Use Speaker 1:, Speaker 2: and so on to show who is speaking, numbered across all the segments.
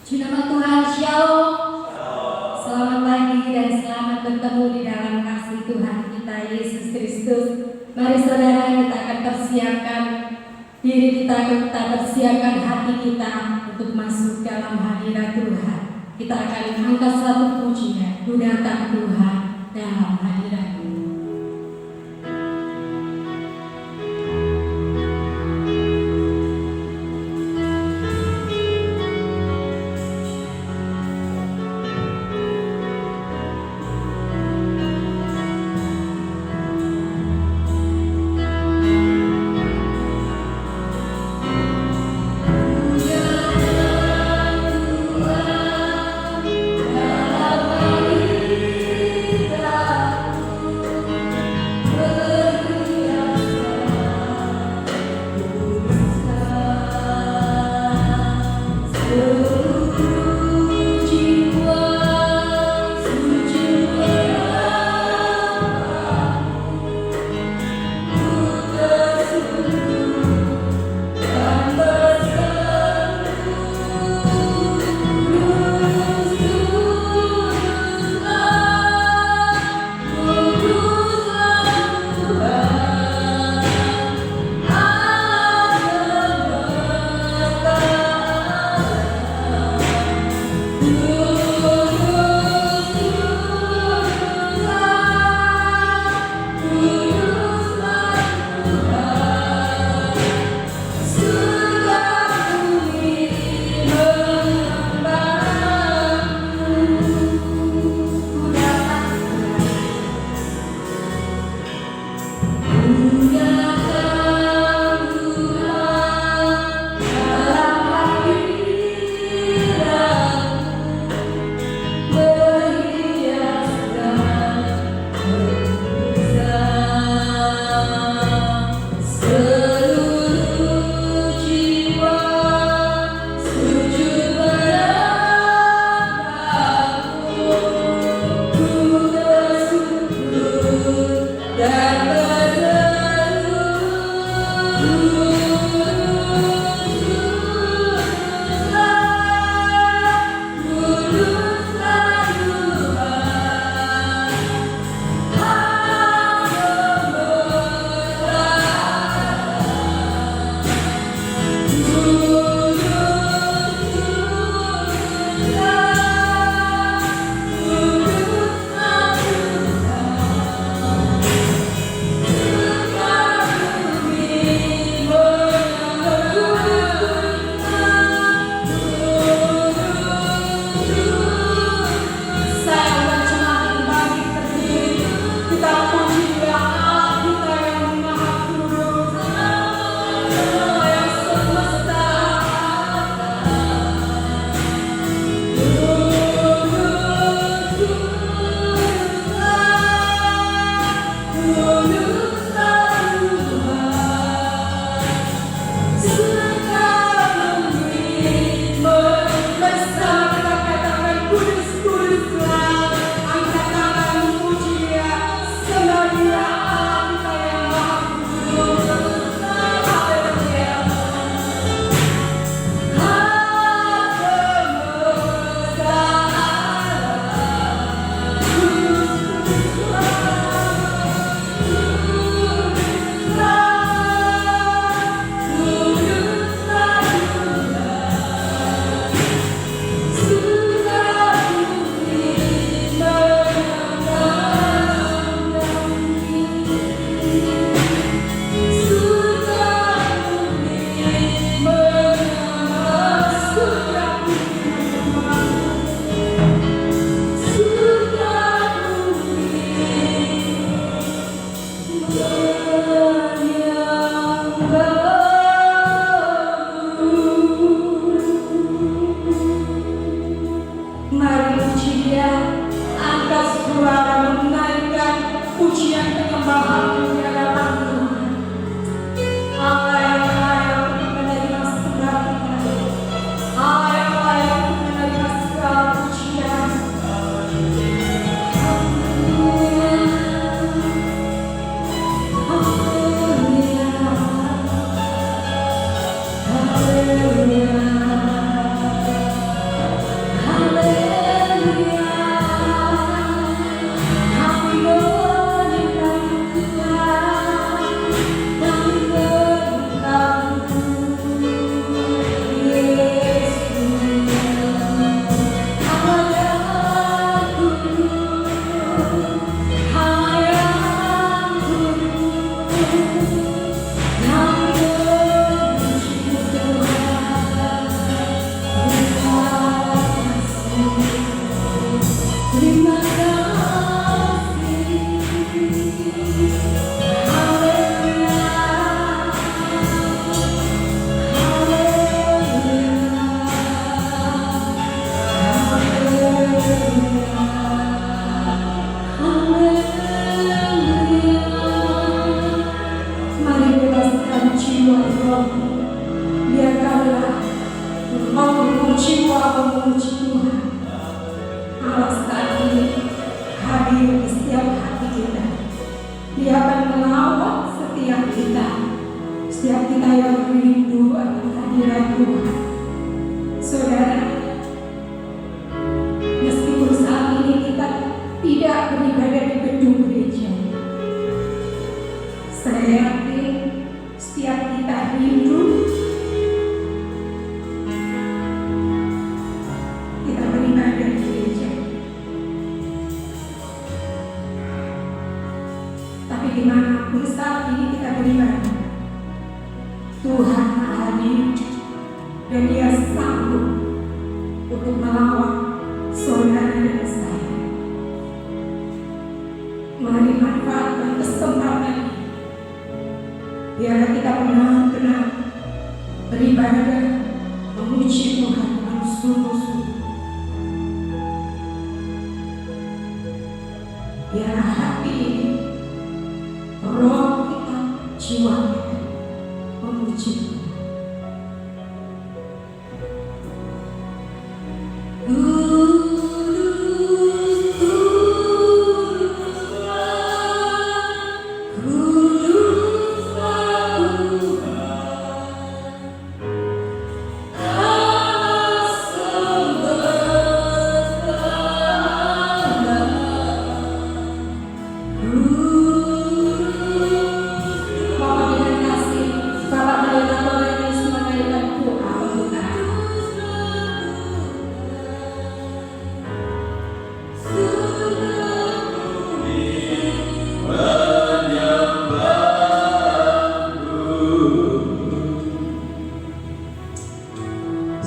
Speaker 1: Puji nama Tuhan, Shalom. Selamat pagi dan selamat bertemu di dalam kasih Tuhan kita Yesus Kristus. Mari saudara, kita akan persiapkan diri kita persiapkan hati kita untuk masuk dalam hadirat Tuhan. Kita akan angkat satu pujian, Ku datang Tuhan dalam hadirat-Mu.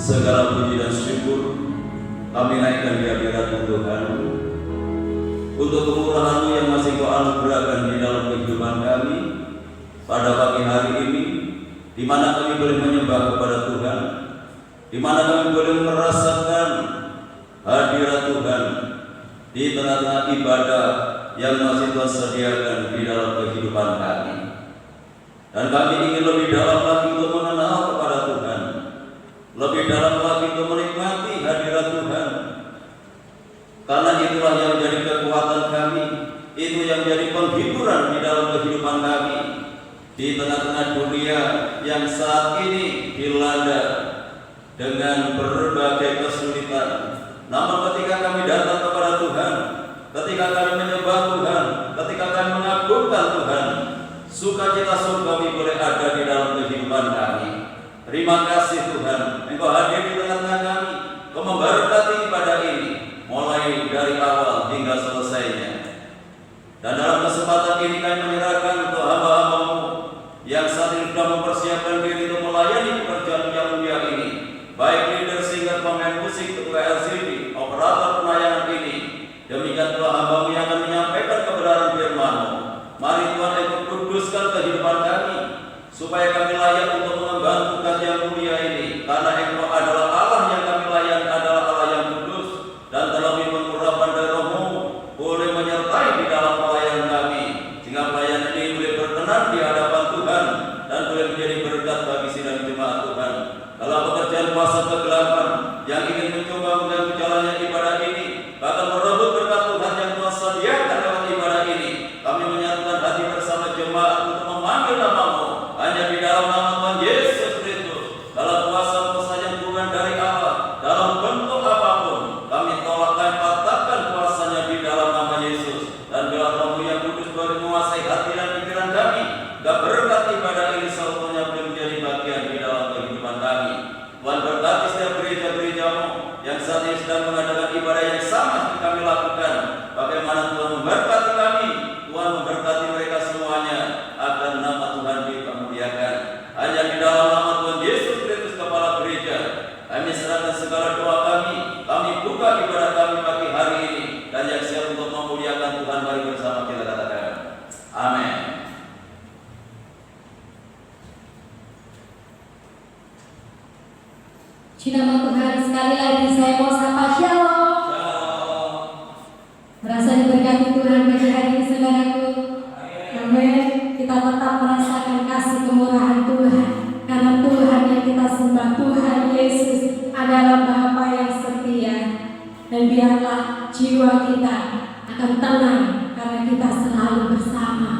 Speaker 2: Segala puji dan syukur kami naikkan di hadirat Tuhan untuk kemurahan-Mu yang masih Kau anugerahkan di dalam kehidupan kami pada pagi hari ini, di mana kami boleh menyembah kepada Tuhan, di mana kami boleh merasakan hadirat Tuhan di tengah-tengah ibadah yang masih Tuhan sediakan di dalam kehidupan kami. Dan kami ingin lebih dalam lagi untuk mengenal kepada Tuhan, lebih dalam lagi untuk menikmati hadirat Tuhan. Karena itulah yang menjadi kekuatan kami, itu yang menjadi penghiburan di dalam kehidupan kami di tengah-tengah dunia yang saat ini dilanda dengan berbagai kesulitan. Namun ketika kami datang kepada Tuhan, ketika kami menyembah Tuhan, ketika kami mengagungkan Tuhan, sukacita surgawi boleh ada di dalam kehidupan kami. Terima kasih Tuhan, Engkau hadir di tengah-tengah kami, Kau memberkati ibadah ini mulai dari awal hingga selesainya. Dan dalam kesempatan ini kami menyerahkan untuk hamba-hamba-Mu yang saat ini sudah mempersiapkan diri untuk melayani pekerjaan yang mulia ini, baik leader, singer, pemain musik, ketua LCD, operator penayangan ini. Demikian pula hamba-Mu yang akan menyampaikan kebenaran firman-Mu. Mari Tuhan ikut kuduskan kehidupan kami, supaya kami layak untuk mengemban tugas yang mulia ini. Karena Engkau adalah Allah yang kami layani, adalah Allah yang kudus, dan melalui pengurapan dari Roh-Mu boleh menyertai di dalam pelayanan kami, sehingga pelayanan ini boleh berkenan di hadapan Tuhan dan boleh menjadi berkat bagi sidang jemaat Tuhan. Dalam pekerjaan kuasa kegelapan yang ingin mencoba mengganggu jalannya ibadah ini, bahkan merebut berkat Tuhan yang Tuhan sediakan lewat ibadah ini, kami menyatukan hati bersama jemaat untuk memanggil nama-Mu hanya di dalam nama Tuhan Yesus Kristus. Dalam kuasa-kuasa yang bukan dari Allah, dalam bentuk apapun, kami tolak dan patahkan kuasanya di dalam nama Yesus. Dan bila Roh-Mu yang kudus boleh menguasai hati dan pikiran kami, dan berkat ibadah ini seutuhnya boleh menjadi bagian di dalam kehidupan kami. Tuhan berkati setiap gereja-gereja-Mu yang saat ini sedang mengadakan ibadah yang sama seperti kami lakukan. Bagaimana Tuhan memberkati kami, Tuhan memberkati mereka semuanya akan
Speaker 1: Puji nama Tuhan, sekali lagi saya mau sapa shalom. Merasa diberkati Tuhan bagi hari ini saudaraku. Amin. Kita tetap merasakan kasih kemurahan Tuhan, karena Tuhan yang kita sembah, Tuhan Yesus adalah Bapa yang setia. Dan biarlah jiwa kita akan tenang karena kita selalu bersama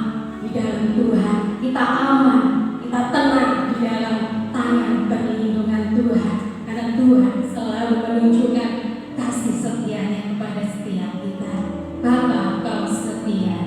Speaker 1: di dalam Tuhan. Kita aman, kita tenang di dalam tangan perlindungan Tuhan, karena Tuhan selalu menunjukkan kasih setianya kepada setiap kita. Bapa, Kau setia.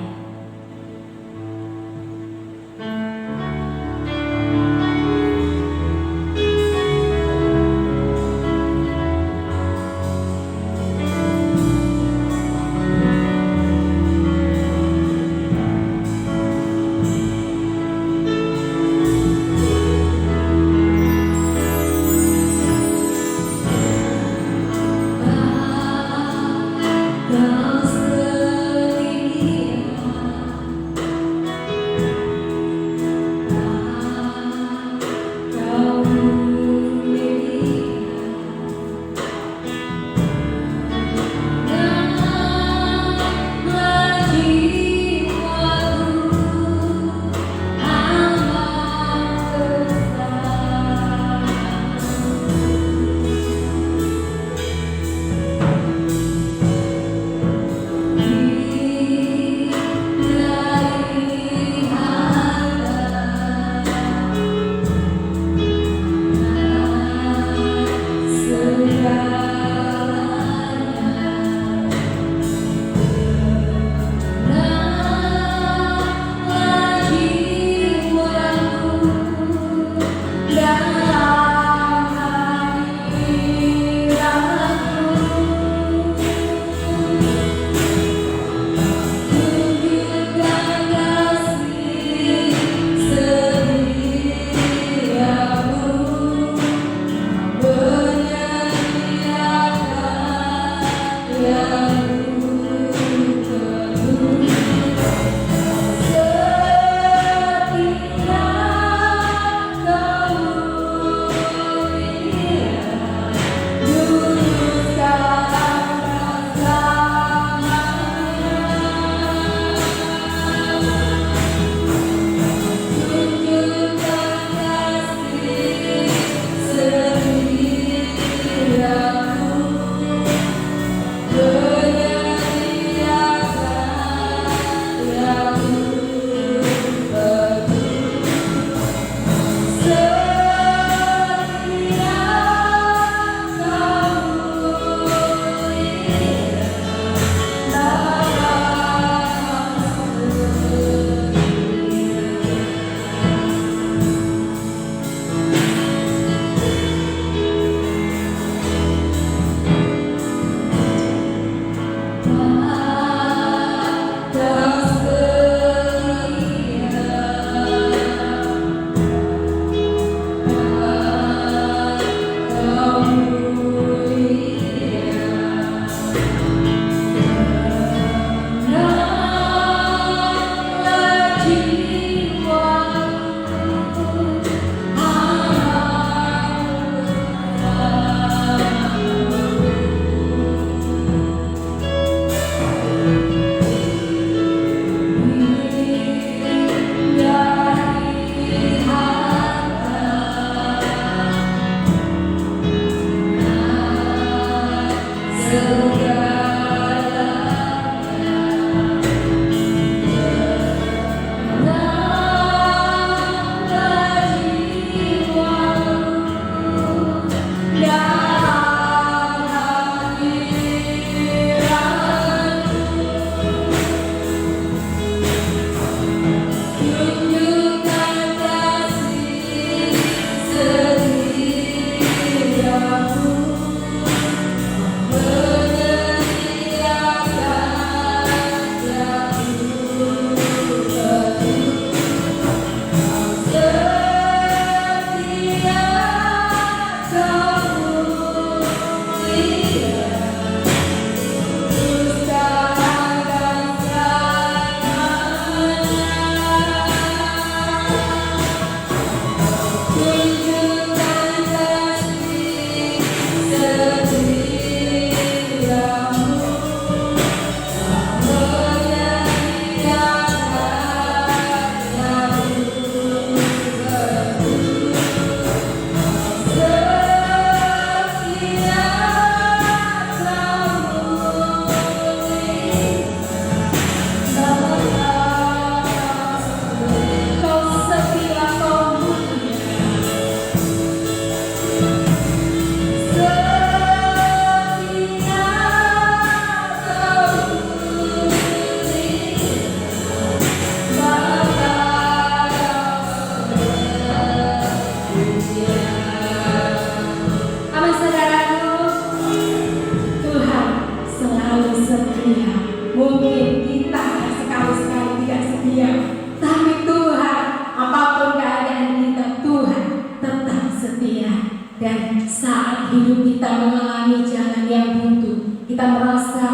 Speaker 1: saat hidup kita mengalami jalan yang buntu, kita merasa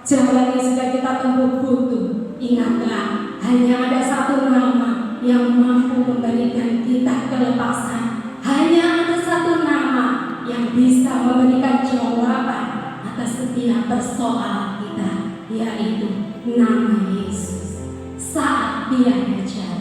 Speaker 1: jalan yang sudah kita tempuh buntu, ingatlah hanya ada satu nama yang mampu memberikan kita kelepasan. Hanya ada satu nama yang bisa memberikan jawaban atas setiap persoalan kita, yaitu nama Yesus. Saat Dia berjalan,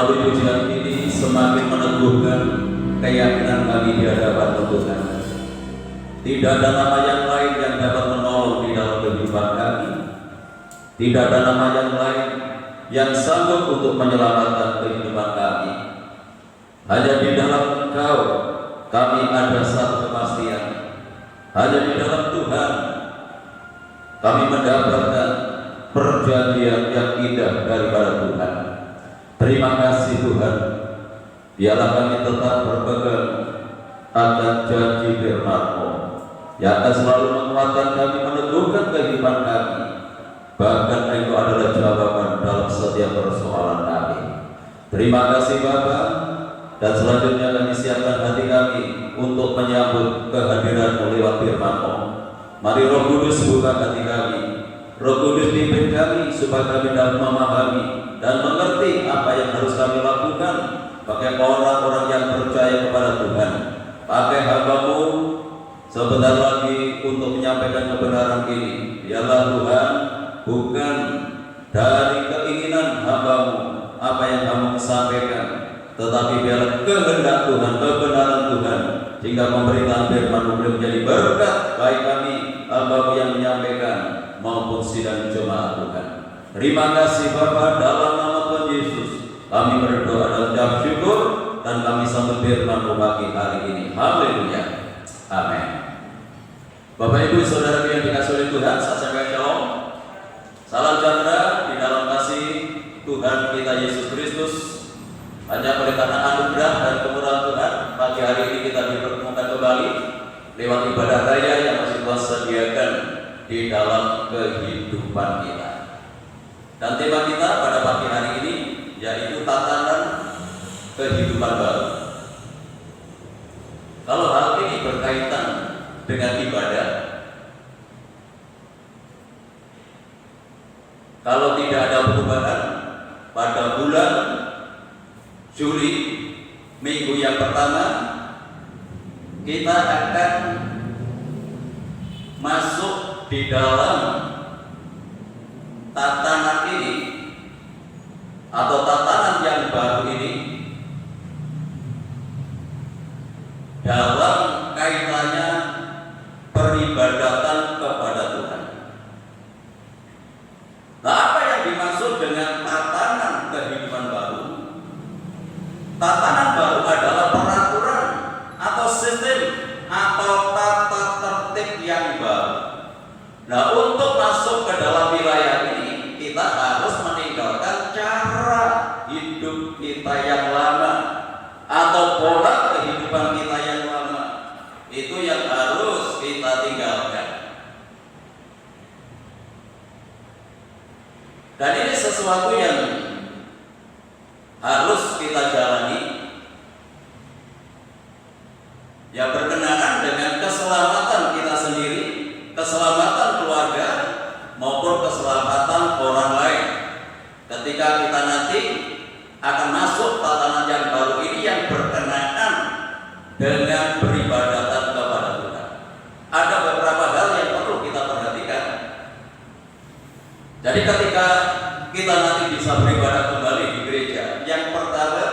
Speaker 2: melalui pujian ini semakin meneguhkan keyakinan kami di hadapan Tuhan. Tidak ada nama yang lain yang dapat menolong di dalam kehidupan kami. Tidak ada nama yang lain yang sanggup untuk menyelamatkan kehidupan kami. Hanya di dalam Engkau kami ada satu kepastian. Hanya di dalam Tuhan kami mendapatkan perjanjian yang indah daripada Tuhan. Terima kasih Tuhan. Biarlah kami tetap berpegang akan janji firman-Mu yang akan selalu menguatkan kami, meneguhkan kehidupan kami. Bahkan itu adalah jawaban dalam setiap persoalan kami. Terima kasih Bapa. Dan selanjutnya kami siapkan hati kami untuk menyambut kehadiran-Mu lewat firman-Mu. Mari Roh Kudus buka hati kami. Roh Kudus pimpin kami supaya kami dapat memahami dan mengerti apa yang harus kami lakukan. Pakai orang-orang yang percaya kepada Tuhan. Pakai hamba-Mu sebentar lagi untuk menyampaikan kebenaran ini. Biarlah Tuhan bukan dari keinginan hamba-Mu apa yang kamu sampaikan, tetapi biarlah kehendak Tuhan, kebenaran Tuhan, sehingga pemberitaan firman-Mu boleh menjadi berkat baik kami hamba-Mu yang menyampaikan maupun sidang jemaat Tuhan. Terima kasih Bapa, dalam nama Tuhan Yesus kami berdoa dan ucap syukur, dan kami sambut firman-Mu pagi hari ini. Haleluya. Amin. Bapak Ibu Saudara yang dikasihi oleh Tuhan, saya sampaikan shalom. Salam sejahtera di dalam kasih Tuhan kita Yesus Kristus. Hanya oleh karena anugerah dan kemurahan Tuhan, pagi hari ini kita dipertemukan kembali lewat ibadah raya yang masih Tuhan sediakan di dalam kehidupan kita. Dan tema kita pada pagi hari ini yaitu tatanan kehidupan baru. Kalau hal ini berkaitan dengan ibadah, kalau tidak ada perubahan pada bulan Juli, minggu yang pertama, kita akan masuk di dalam tatanan ini atau tatanan yang baru ini dalam kaitannya peribadatan kepada Tuhan. Nah, apa yang dimaksud dengan tatanan kehidupan baru? Tatanan baru adalah peraturan atau sistem atau tata tertib yang baru. Nah, untuk masuk ke dalam wilayah ini, kita harus meninggalkan cara hidup kita yang lama atau pola kehidupan kita yang lama. Itu yang harus kita tinggalkan. Dan ini sesuatu yang harus kita jalani, yang berkenaan dengan keselamatan kita sendiri, keselamatan keluarga, maupun keselamatan orang lain. Ketika kita nanti akan masuk tatanan yang baru ini yang berkenaan dengan peribadatan kepada Tuhan, ada beberapa hal yang perlu kita perhatikan. Jadi ketika kita nanti bisa beribadah kembali di gereja, yang pertama,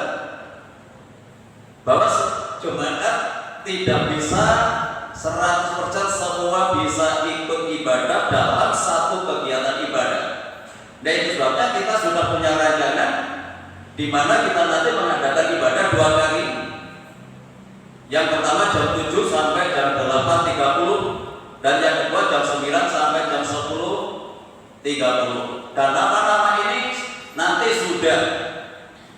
Speaker 2: bahwa jemaat tidak bisa 100% semua bisa ikut ibadah dalam satu kegiatan ibadah. Nah, itu sebabnya kita sudah punya rancangan di mana kita nanti mengadakan ibadah 2 kali. Yang pertama jam 7 sampai jam 8.30, dan yang kedua jam 9 sampai jam 10.30. Dan nama-nama ini nanti sudah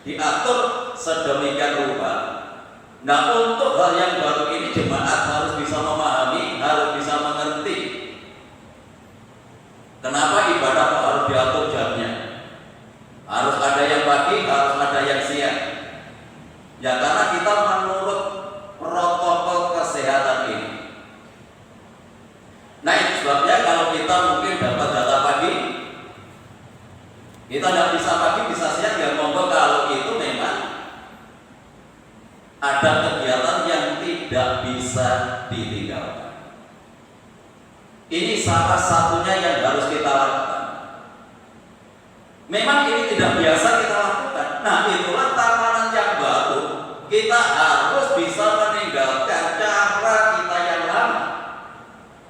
Speaker 2: diatur sedemikian rupa. Nah, untuk hal yang baru ini jemaat harus bisa memahami, harus bisa mengerti kenapa ibadah harus diatur jamnya. Harus ada yang pagi, harus ada yang siang. Ya, karena kita menurut protokol kesehatan ini. Nah, itu sebabnya kalau kita mungkin dapat data pagi, kita tidak bisa pagi, bisa siang, ya monggo. Kalau itu memang ada kegiatan yang tidak bisa ditinggalkan. Ini salah satunya yang harus kita lakukan. Memang ini tidak biasa kita lakukan. Nah, itulah kita harus bisa meninggalkan cara kita yang lama.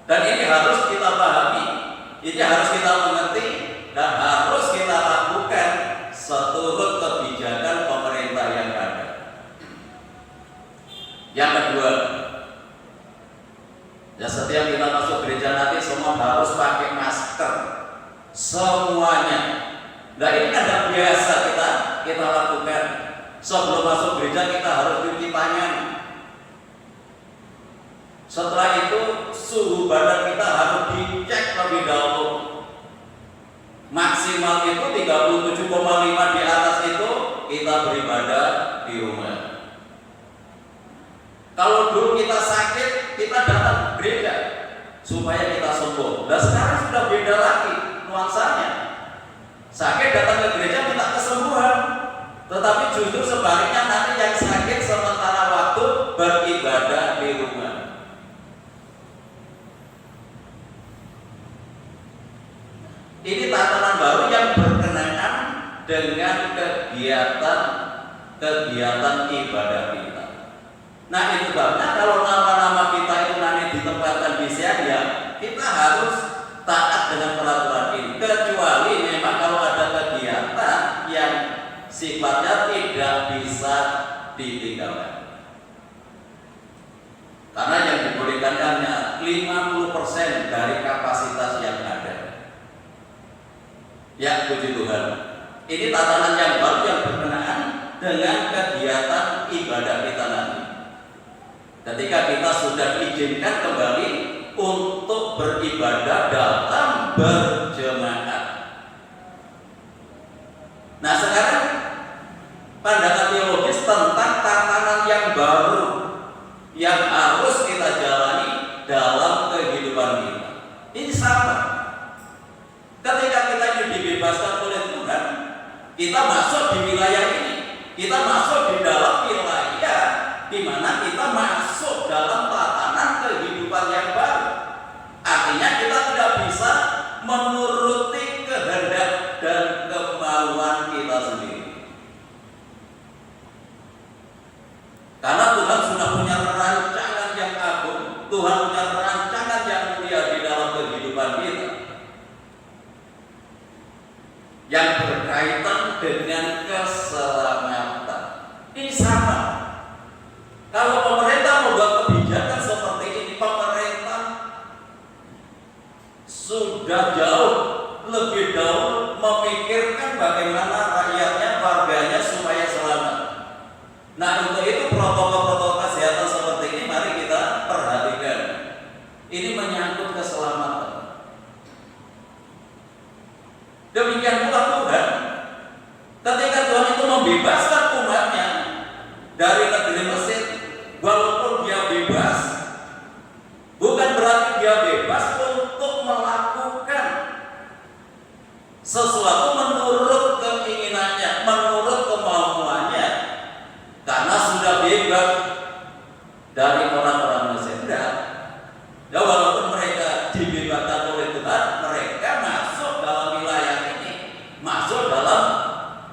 Speaker 2: Dan ini harus kita pahami, ini harus kita mengerti, dan harus kita lakukan seturut kebijakan pemerintah yang ada. Yang kedua, ya setiap kita masuk gereja nanti semua harus pakai masker, semuanya. Nah ini ada biasa kita lakukan. Sebelum masuk gereja kita harus cuci tangan. Setelah itu suhu badan kita harus dicek lebih dahulu. Maksimal itu 37,5 di atas itu kita beribadah di rumah. Kalau dulu kita sakit, kita datang ke gereja supaya kita sembuh. Dan sekarang sudah beda lagi nuansanya. Sakit datang ke gereja minta kesembuhan, tetapi justru sebaliknya nanti yang sakit sementara waktu beribadah di rumah. Ini tatanan baru yang berkenaan dengan kegiatan ibadah kita. Nah itu sebabnya kalau nama-nama kita itu nanti ditempatkan di syariah, kita harus taat dengan peraturan ini. Kecuali memang kalau ada kegiatan yang sifatnya tidak bisa ditinggalkan. Karena yang dibolehkan hanya 50% dari kapasitas yang ada. Ya puji Tuhan. Ini tatanan yang baru yang berkenaan dengan kegiatan ibadah kita nanti. Ketika kita sudah diizinkan kembali untuk beribadah dalam berjemaah. Nah sekarang pandangan teologis tentang tatanan yang baru yang harus kita jalani dalam kehidupan kita. Ini sama. Ketika kita ini dibebaskan oleh Tuhan, kita masuk di wilayah ini. Kita masuk di dalam wilayah di mana kita masuk dalam tatanan kehidupan yang baru. Artinya kita tidak bisa menuruti kehendak dan kemauan kita sendiri. Karena Tuhan sudah punya rancangan yang agung, Tuhan punya rancangan yang mulia di dalam kehidupan kita, yang berkaitan dengan keselamatan. Ini sama. Kalau pemerintah membuat kebijakan seperti ini, pemerintah sudah jauh lebih dahulu memikirkan bagaimana rakyatnya, warganya supaya selamat. Nah untuk itu protokol-protokol kesehatan seperti ini mari kita perhatikan. Ini menyangkut keselamatan. Demikian pula Tuhan, ketika Tuhan itu membebaskan umatnya dari negeri Mesir, walaupun dia bebas, bukan berarti dia bebas untuk melakukan sesuatu menurut keinginannya, menurut kemauannya, karena sudah bebas dari orang-orang Mesir. Ya walaupun mereka dibebaskan oleh Tuhan, mereka masuk dalam wilayah ini, masuk dalam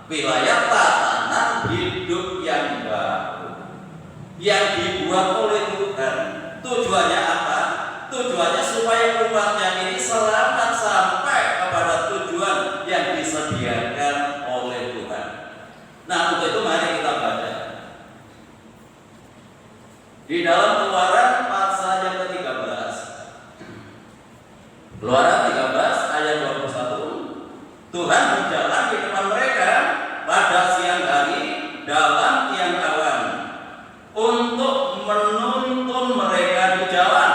Speaker 2: wilayah tatanan hidup yang baru yang dibuat oleh Tuhan. Tujuannya apa? Tujuannya supaya umatnya ini selamat sampai kepada tujuan yang disediakan oleh Tuhan. Nah untuk itu mari kita baca di dalam Keluaran pasal yang ke-13. Keluaran 13 ayat 21. Tuhan berjalan di depan mereka pada siang hari dalam tiang awan untuk menuntun mereka di jalan,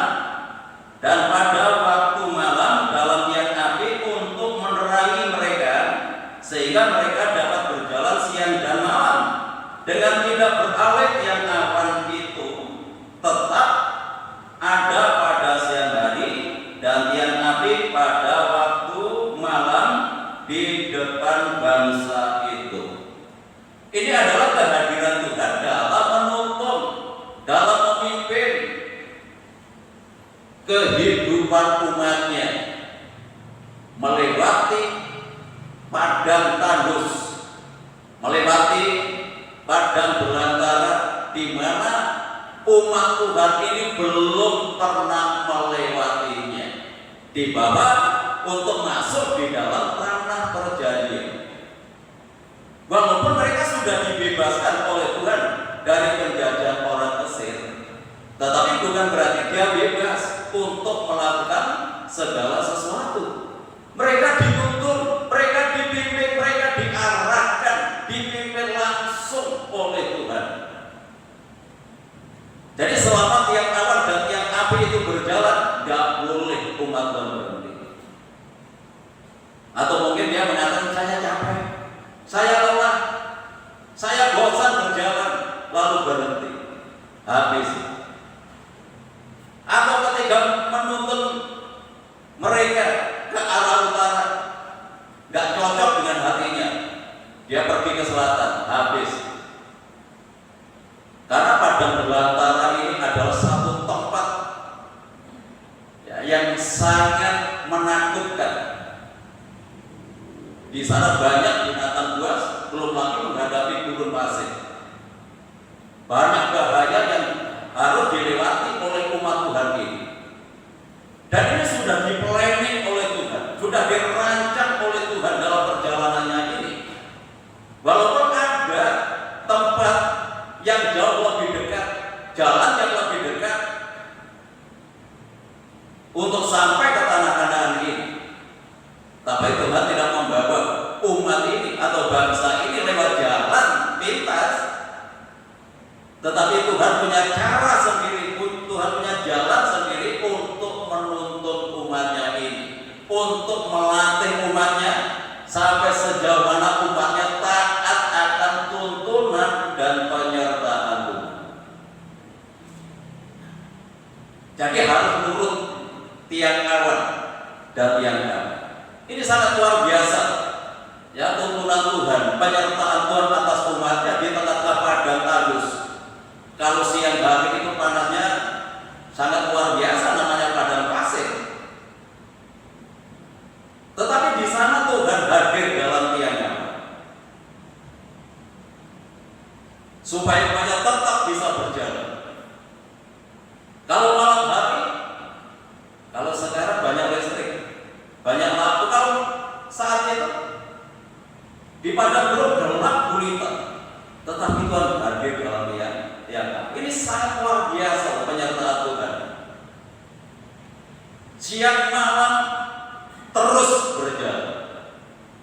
Speaker 2: dan pada waktu malam dalam tiang api untuk menerangi mereka, sehingga mereka dapat berjalan siang dan malam. Dengan tidak beralih tiang awan itu tetap ada pada siang hari, dan tiang api pada waktu malam di depan bangsa itu. Ini adalah kehadiran Tuhan dalam menuntun, dalam memimpin kehidupan umatnya melewati padang tandus, melewati padang belantara di umat Tuhan ini belum pernah melewatinya. Dibawa untuk masuk di dalam tanah perjanjian. Walaupun mereka sudah dibebaskan oleh Tuhan dari penjajahan orang Mesir, tetapi bukan berarti dia bebas untuk melakukan segala sesuatu. Mereka dituntun, mereka dipimpin, mereka diarahkan, dipimpin langsung oleh Tuhan. Jadi selama tiang awan dan tiang api itu berjalan, gak boleh umat Tuhan berhenti. Atau mungkin dia mengatakan, saya capek, saya lelah, saya bosan berjalan, lalu berhenti, habis. Atau ketika menuntun mereka ke arah utara, gak cocok dengan hatinya, dia pergi ke selatan, habis. Karena padang belantara ini adalah satu tempat ya, yang sangat menakutkan. Di sana banyak binatang buas, belum lagi menghadapi gurun pasir. Banyak bahaya yang harus dilewati oleh umat Tuhan ini. Dan ini sudah diplanning oleh Tuhan, sudah dirancang oleh Tuhan dalam perjalanannya ini. Walaupun ada tempat yang jauh lebih dekat, jalan yang lebih dekat untuk sampai ke tanah Kanaan ini, tapi Tuhan tidak membawa umat ini atau bangsa ini lewat jalan pintas. Tetapi Tuhan punya cara sendiri, Tuhan punya jalan sendiri untuk menuntun umatnya ini, untuk melatih umatnya sampai sejauh mana umatnya taat akan tuntunan dan penyertaan Tuhan. Jadi harus nurut tiang awan dan tiang api. Ini sangat luar biasa. Ya, tuntunan Tuhan, penyertaan Tuhan atas umatnya di tengah-tengah padang tandus. Kalau siang hari itu panasnya sangat luar biasa, namanya padang pasir. Tetapi di sana Tuhan hadir dalam tiang awan, supaya umatnya tetap bisa berjalan. Kalau malam hari, kalau sekarang banyak listrik, banyak lampu, kalau saat itu di padang belum gelap gulita, tetapi Tuhan hadir dalam tiang awan. Ini sangat luar biasa penyertaan Tuhan. Siang malam terus berjalan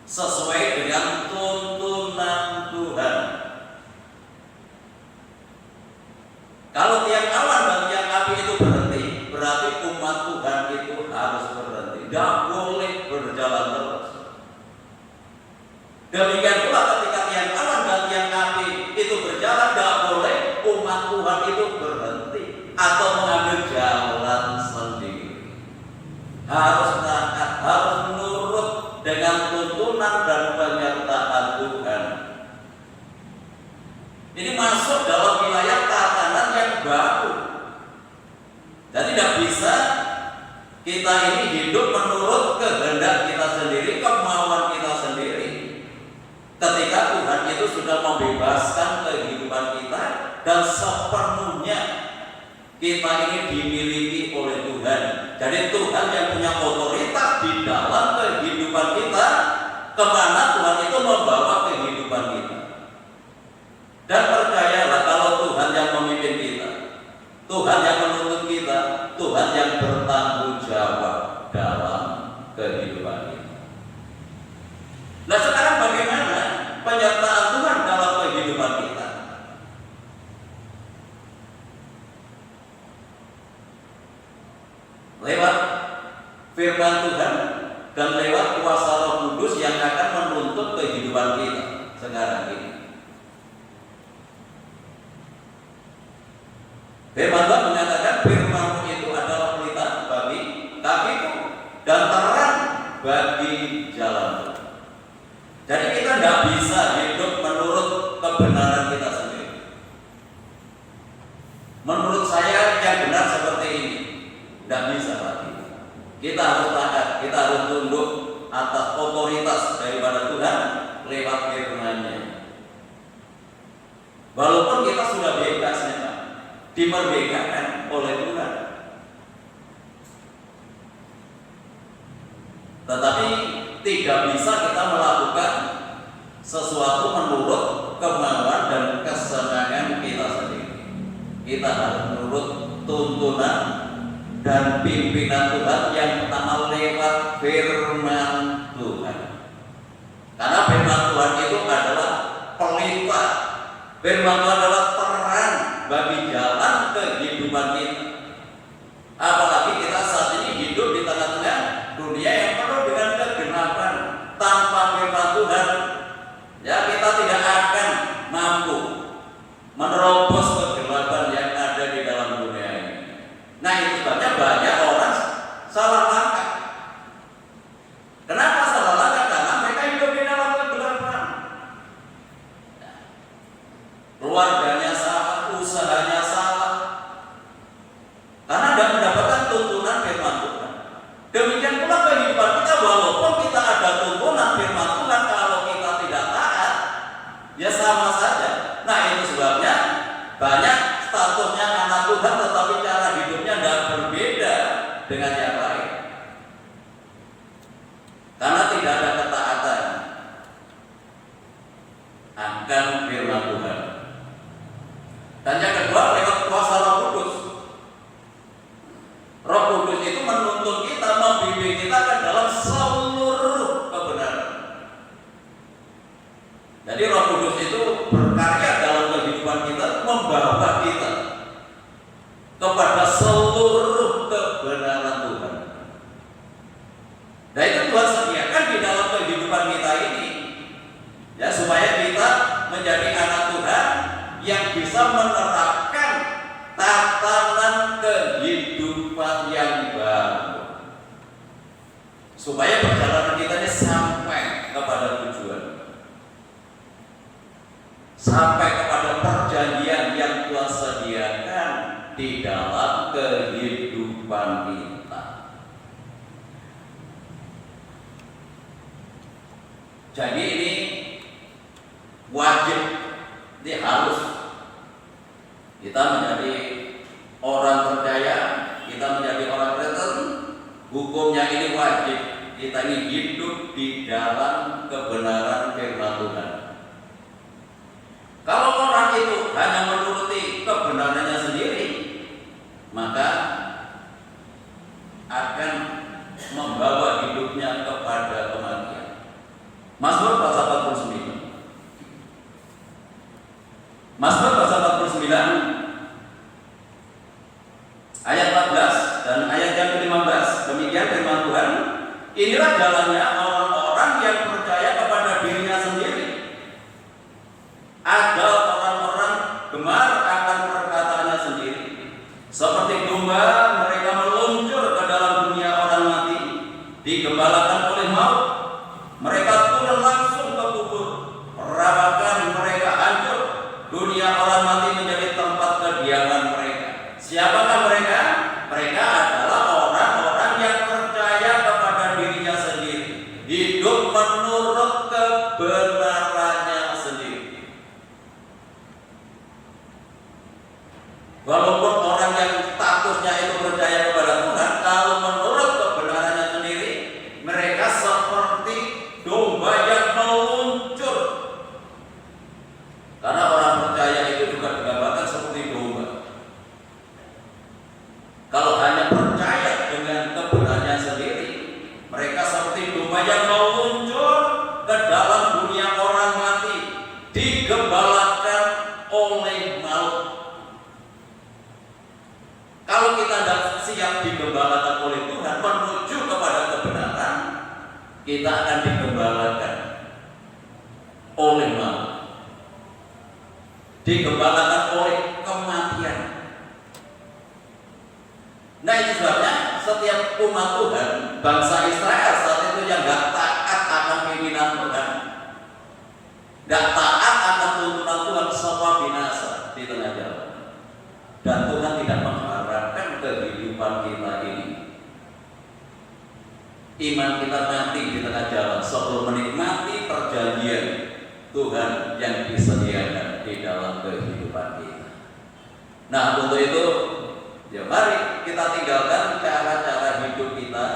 Speaker 2: sesuai dengan tuntunan Tuhan. Kalau tiang awan dan tiang api itu berhenti, berarti umat Tuhan itu harus berhenti, tidak boleh berjalan terus. Demikian pula ketika tiang awan dan tiang api itu berjalan, tidak boleh umat Tuhan itu berhenti atau mengambil jalan sendiri. Harus taat, harus menurut dengan tuntunan dan penyertaan Tuhan. Ini masuk dalam wilayah tatanan yang baru. Dan tidak bisa kita ini hidup menurut kehendak kita sendiri, kemauan kita sendiri. Ketika Tuhan itu sudah membebaskan kehidupan kita dan sepenuhnya kita ini dimiliki oleh Tuhan. Jadi Tuhan yang punya otoritas di dalam kehidupan kita, kemana Tuhan itu membawa kehidupan kita. Dan percayalah, kalau Tuhan yang memimpin kita, Tuhan yang menuntun kita, Tuhan yang bertanggung jawab dalam kehidupan kita. Nah, sekarang bagaimana penyertaan Tuhan dalam kehidupan kita? Lewat firman Tuhan dan lewat kuasa Roh Kudus yang akan menuntut kehidupan kita sekarang ini. Firman Tuhan mengatakan, firman-Mu itu adalah pelita bagi kakiku dan terang bagi jalanku. Jadi kita tidak bisa hidup menurut kebenaran kita sendiri. Menurut saya yang benar seperti ini, tidak bisa lagi. Kita harus taat, kita harus tunduk atas otoritas daripada Tuhan lewat firman-Nya. Walaupun kita sudah bebas memang, dimerdekakan oleh Tuhan. Tetapi tidak bisa kita melakukan sesuatu menurut kemauan dan kesenangan kita sendiri. Kita harus menurut tuntunan dan pimpinan Tuhan yang pertama lewat firman Tuhan. Karena firman Tuhan itu adalah pelita. Firman Tuhan adalah terang bagi jalan kehidupan kita. Apalagi kita saat ini hidup di tengah-tengah dunia yang penuh dengan kegelapan. Tanpa firman Tuhan, ya kita tidak akan mampu menerobos kegelapan yang ada di dalam dunia ini. Nah, itu sebabnya banyak orang salah langkah. Kenapa salah langkah? Karena mereka hidup di dalam kegelapan. Keluarganya salah, usahanya salah, karena tidak mendapatkan tuntunan firman Tuhan. Demikian pula kehidupan kita, walaupun kita ada tuntunan firman Tuhan, kalau kita tidak taat, ya sama saja. Nah, itu sebabnya banyak statusnya anak Tuhan, tetapi cara hidupnya tidak berbeda dengan yang lain. Karena tidak ada ketaatan akan firman Tuhan. Dan yang kedua, lewat kuasa Roh Kudus. Roh Kudus itu menuntun kita, membimbing kita ke dalam seluruh kebenaran. Jadi Roh Kudus itu berkarya dalam kehidupan kita, membawa kita kepada seluruh kebenaran Tuhan. Dan itu Tuhan sediakan di dalam kehidupan kita ini, ya, supaya kita menjadi anak Tuhan yang bisa menerapkan tatanan kehidupan yang baru, supaya perjalanan kita ini sampai kepada tujuan, sampai kepada perjanjian yang Tuhan sediakan di dalam kehidupan kita. Jadi ini wajib, ini harus kita menjadi orang percaya, kita menjadi orang Kristen. Hukumnya ini wajib, kita ini hidup di dalam kebenaran firman Tuhan. Kalau orang itu hanya menuruti kebenarannya sendiri, maka akan membawa hidupnya kepada kematian. Mazmur pasal 49. Mazmur pasal 49 ayat 14 dan ayat yang ke-15. Demikian firman Tuhan. Inilah jalannya orang-orang yang percaya kepada dirinya sendiri. Ada orang-orang gemar akan perkataannya sendiri. Seperti domba mereka meluncur ke dalam dunia orang mati, digembalakan oleh maut. Mereka turun langsung ke kubur, perawakan mereka hancur. Dunia orang mati menjadi tempat kediaman mereka. Siapakah mereka? Mereka adalah orang-orang yang percaya kepada dirinya sendiri, hidup menurut kebenarannya sendiri. Walaupun orang yang statusnya itu percaya kepada Tuhan, kalau menurut kebenarannya sendiri, mereka seperti domba yang meluncur. Karena orang percaya itu juga digambarkan seperti domba. Kalau hanya percaya dengan kebenarannya sendiri, mereka seperti domba yang meluncur ke dalam dunia orang mati, digembalakan oleh maut. Kalau kita tidak siap digembalakan oleh Tuhan menuju kepada kebenaran, kita akan digembalakan oleh maut, digembalakan oleh kematian. Nah, itu sebabnya setiap umat Tuhan, bangsa Israel saat itu yang gak taat akan pimpinan Tuhan, gak taat akan tuntunan Tuhan, semua binasa di tengah jalan. Dan Tuhan tidak mengharapkan kehidupan kita ini, iman kita mati di tengah jalan sebelum menikmati perjanjian Tuhan yang disediakan di dalam kehidupan kita. Nah, untuk itu ya mari kita tinggalkan cara-cara hidup kita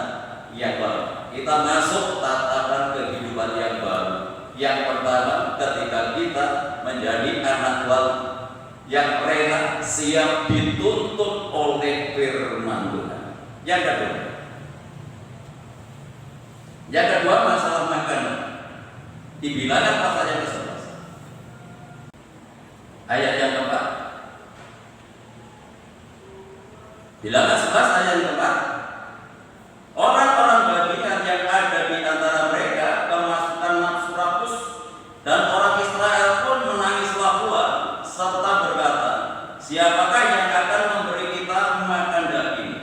Speaker 2: yang baru. Kita masuk tatanan kehidupan yang baru. Yang pertama, ketika kita menjadi anak Tuhan yang rela siap dituntut oleh firman Tuhan. Yang kedua masalah makanan. Di Bilangan pasal yang ke-11 ayat yang keempat. Bilangan 11 ayat yang keempat. Orang-orang bajingan yang ada di antara mereka kemasukan nafsu rakus, dan orang Israel pun menangislah pula serta berkata, siapakah yang akan memberi kita makan daging?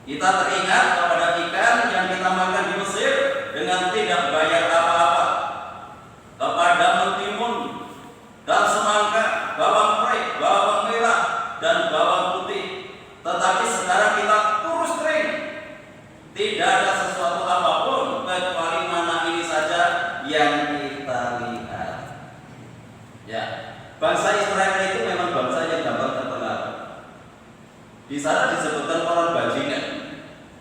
Speaker 2: Kita teringat kepada ikan yang kita makan di Mesir dengan tidak bayar apa-apa, kepada mentimun dan semangka, bawang putih, bawang merah dan bawang putih. Tetapi sekarang kita kurus kering, tidak ada sesuatu apapun kecuali mana ini saja yang kita lihat. Ya, bangsa Israel itu memang bangsa yang gampang terpengaruh. Di sana disebutkan orang bajingan.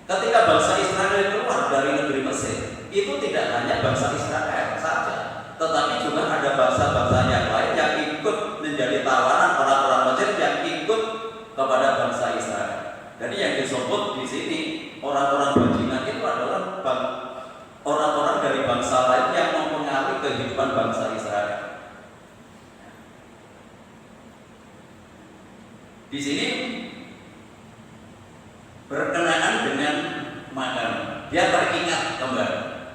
Speaker 2: Ketika bangsa Israel keluar dari negeri Mesir, itu tidak hanya bangsa Israel saja, tetapi juga ada bangsa-bangsa yang lain yang ikut menjadi tawanan orang-orang Mesir yang ikut kepada bangsa Israel. Jadi yang disebut di sini orang-orang bajingan itu adalah orang-orang dari bangsa lain yang mempengaruhi kehidupan bangsa Israel. Di sini berkenaan dengan makanan, dia teringat kembali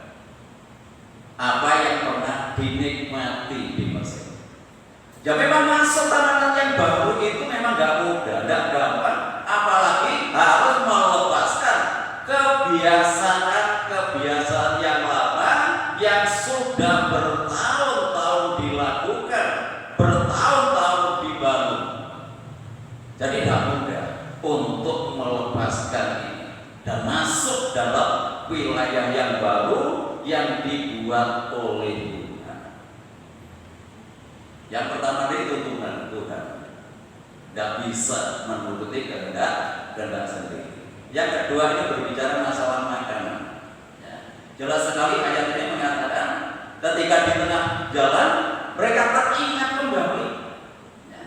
Speaker 2: apa yang pernah dinikmati di Mesir. Ya memang masuk tanaman yang baru itu memang gak mudah, gak gampang, apalagi harus melepaskan kebiasaan yang lama yang sudah bertahun-tahun dilakukan, bertahun-tahun dibangun. Jadi gak mudah untuk melepaskan ini dan masuk dalam wilayah yang baru yang dibuat oleh Tuhan. Yang pertama itu Tuhan tidak bisa menuruti kehendak sendiri. Yang kedua ini berbicara masalah makanan. Ya. Jelas sekali ayat ini mengatakan ketika di tengah jalan mereka teringat kembali. Ya.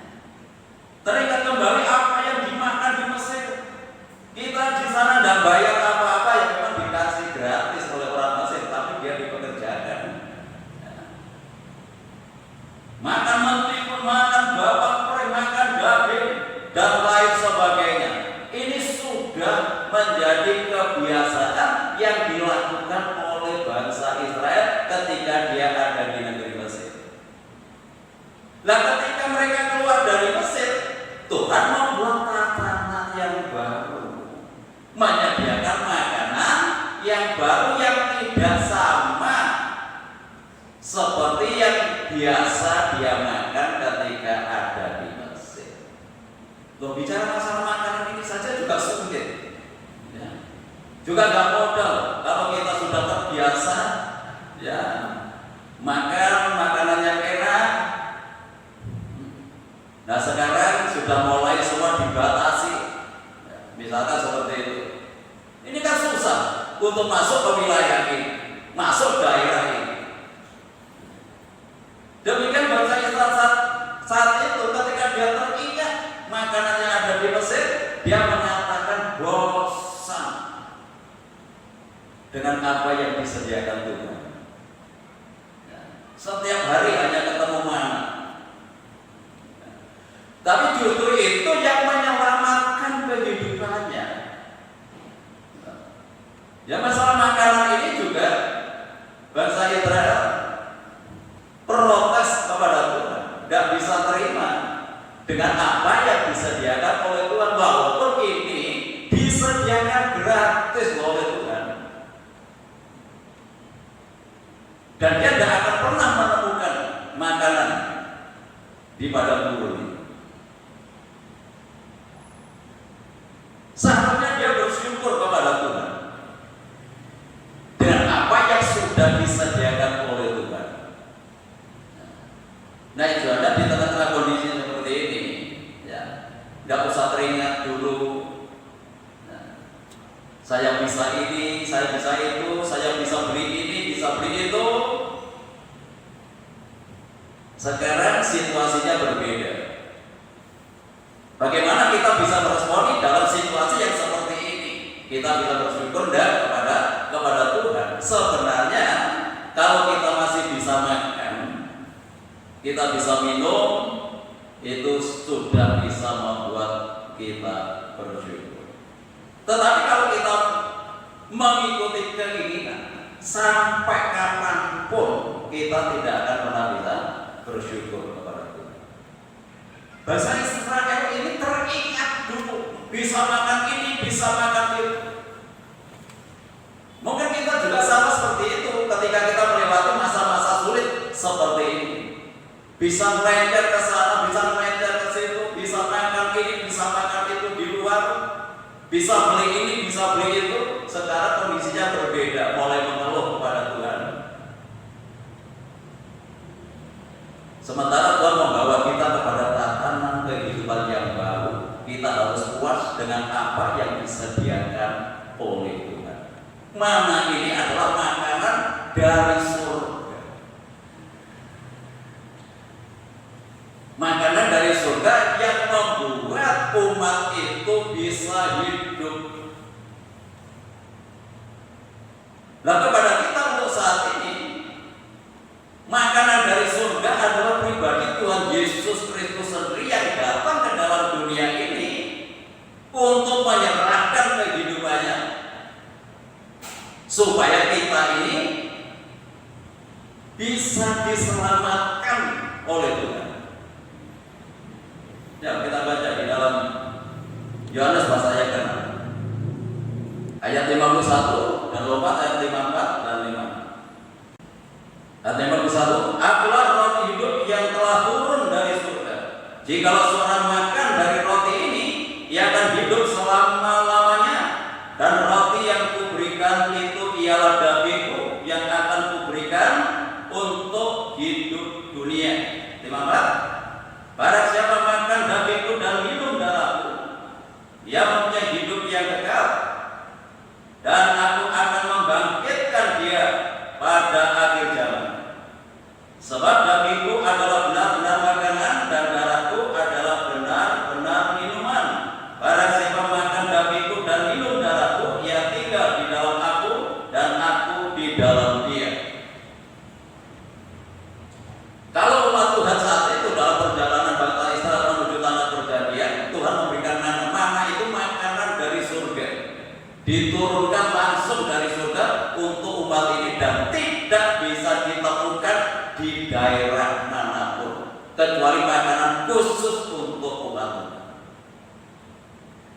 Speaker 2: Teringat kembali apa yang dimakan di Mesir. Kita di sana tidak bayar apa-apa, yang memang dikasih gratis oleh orang Mesir, tapi dia dipekerjakan. Ya. Makan mentimun, makan bawang putih, makan daging dan lain sebagainya. Ini sudah menjadi kebiasaan yang dilakukan oleh bangsa Israel ketika dia ada di negeri Mesir. Nah, ketika mereka keluar dari Mesir, Tuhan membuat tatanan yang baru, menyediakan makanan yang baru yang tidak sama seperti yang biasa dia makan ketika ada di Mesir. Loh, bicara masalah makanan ini saja juga sulit, ya. Juga gak modal kalau kita sudah terbiasa, ya, makan makanan yang enak. Nah, sekarang sudah mulai semua dibatasi, ya, misalkan seperti itu. Ini kan susah untuk masuk ke wilayah ini, masuk daerah ini. Demikian bangsa Israel saat itu ketika dia teringat makanan yang ada di Mesir, dia menyatakan bosan dengan apa yang disediakan Tuhan. Setiap hari hanya ketemu mana. Tapi justru itu yang menyelamatkan kehidupannya. Ya, masalah makanan ini juga bangsa Israel protes kepada Tuhan, tidak bisa terima dengan apa yang disediakan oleh Tuhan, walaupun ini disediakan gratis oleh Tuhan. Dan dia tidak akan pernah menemukan makanan di padang gurun ini. Seharusnya dia bersyukur kepada Tuhan dengan apa yang sudah disediakan oleh Tuhan. Nah, itu ada di tengah-tengah kondisi seperti ini, teringat dulu, nah, saya bisa ini, saya bisa itu, saya bisa beli ini, bisa beli itu. Sekarang situasinya berbeda. Bagaimana kita bisa meresponi dalam situasi yang seperti ini? Kita bisa bersyukur dan kepada Tuhan. Sebenarnya kalau kita masih bisa makan, kita bisa minum, itu sudah bisa membuat kita bersyukur. Tetapi kalau kita mengikuti keinginan, sampai kapanpun kita tidak akan pernah bisa bersyukur kepada Tuhan. Bangsa Israel ini teringat dulu, bisa makan ini, bisa makan itu. Mungkin kita juga sama seperti itu ketika kita melewati masa-masa sulit seperti ini. Bisa melenceng ke sana, bisa melenceng ke situ, bisa makan ini, bisa makan itu di luar, bisa beli ini, bisa beli itu. Sekarang kondisinya berbeda, mulai mengeluh kepada Tuhan. Sementara Tuhan membawa kita kepada tatanan kehidupan yang baru, kita harus puas dengan apa yang disediakan oleh Tuhan. Mana ini adalah makanan dari surga. Makanan dari surga yang membuat umat itu bisa hidup. Lalu kepada kita untuk saat ini, makanan dari surga adalah pribadi Tuhan Yesus Kristus sendiri yang datang ke dalam dunia ini untuk menyerahkan kehidupannya supaya kita ini bisa diselamatkan oleh Tuhan. Ya, kita baca di dalam Yohanes pasal yang ke-6 ayat 51 dan lompat ayat 54 dan 5. Ayat 51, akulah roti hidup yang telah turun dari surga. Jikalau seorang makan dari roti ini, ia akan hidup selama-lamanya. Dan roti yang kuberikan itu ialah dagingku yang akan kuberikan untuk hidup dunia. 54. Barang siapa makan dagingku dan minum darahku, ia mempunyai hidup yang kekal, dan aku akan membangkitkan dia pada akhir zaman. Sebab dagingku adalah benar-benar makanan dan darahku adalah benar-benar minuman. Barang siapa makan dagingku dan minum darahku, ia tinggal di dalam aku dan aku di dalam dia. Kalau umat Tuhan saat itu dalam perjalanan bangsa Israel menuju tanah perjanjian, Tuhan memberikan mana itu makanan dari surga, diturunkan langsung dari surga untuk umat ini dan tidak bisa ditemukan di daerah manapun kecuali makanan khusus untuk umat Tuhan.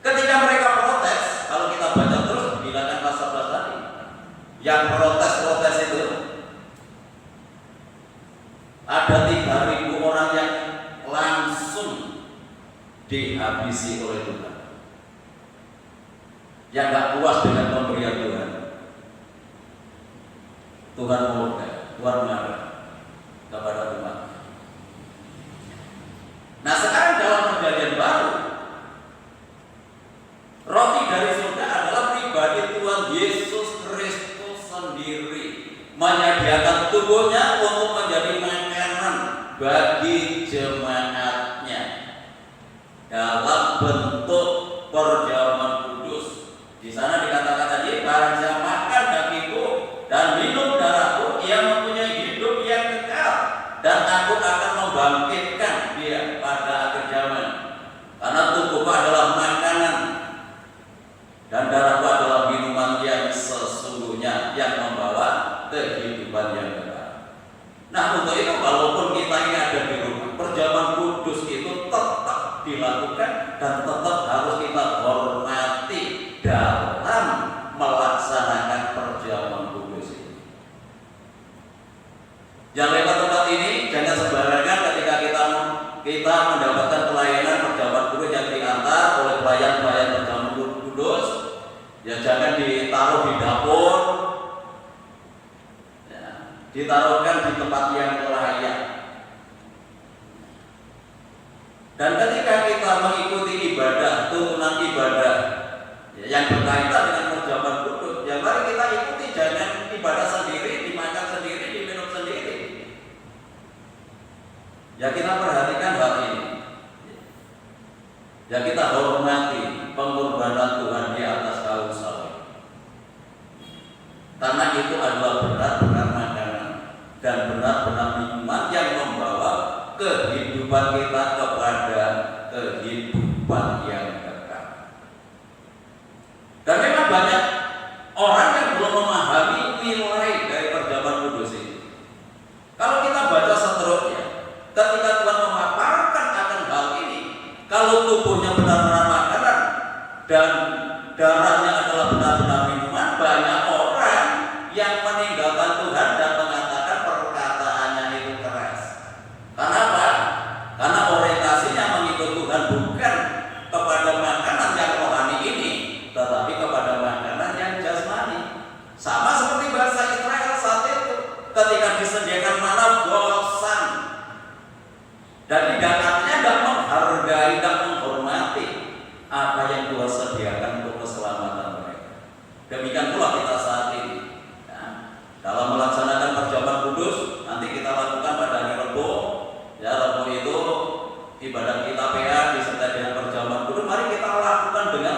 Speaker 2: Ketika mereka protes, kalau kita baca terus bilangkan pasal-pasal tadi, yang protes itu ada 3.000 orang yang langsung dihabisi oleh Tuhan, yang gak puas dengan pemberian Tuhan. Tuhan murka, Tuhan marah kepada umat. Nah sekarang dalam perjanjian baru, roti dari surga adalah pribadi Tuhan Yesus Kristus sendiri, menyediakan tubuhnya untuk menjadi makanan bagi jemaatnya dalam bentuk perjamuan kudus. Di sana dikatakan tadi, barang siapa makan dagingku dan minum darahku, ia mempunyai hidup yang kekal, dan aku akan membangkitkan dia pada akhir zaman. Karena tubuhku adalah makanan dan darahku adalah minuman yang sesungguhnya yang membawa kehidupan yang kekal. Nah untuk itu walaupun kita ini ada di rumah, perjamuan kudus itu tetap dilakukan dan tetap harus kita hormati dalam melaksanakan perjamuan kudus ini. Yang lewat tempat ini jangan sembarangan ketika kita mendapatkan pelayanan perjamuan kudus yang diantar oleh pelayan-pelayan perjamuan kudus, ya jangan ditaruh di dapur, ya, ditaruhkan di tempat yang layak. Dan ketika kita mengikuti ibadah Ya kita hormati pengorbanan Tuhan di atas kayu salib. Karena itu adalah benar-benar makanan dan benar-benar minuman yang membawa kehidupan kita kepada kehidupan yang kekal. Dan memang banyak orang yang belum memahami nilai dari perjamuan kudus ini. Kalau kita baca seterusnya, ketika Tuhan memaparkan akan hal ini, kalau tubuhnya benar-benar makanan dan darahnya adalah benar-benar minuman, banyak orang yang meninggalkan Tuhan dan mengatakan perkataannya itu keras. Kenapa? Karena orientasinya mengikut Tuhan bukan kepada makanan yang rohani ini, tetapi kepada makanan yang jasmani. Sama seperti bangsa Israel saat itu, ketika disediakan mana bosan, dan tidak artinya tidak menghargai, tidak menghormati apa yang Tuhan sediakan untuk keselamatan mereka. Demikian pula kita saat ini. Dalam melaksanakan perjamuan kudus, nanti kita lakukan pada hari Rebo. Ya, Rebo itu ibadah kita PA disertai dengan perjamuan kudus. Mari kita lakukan dengan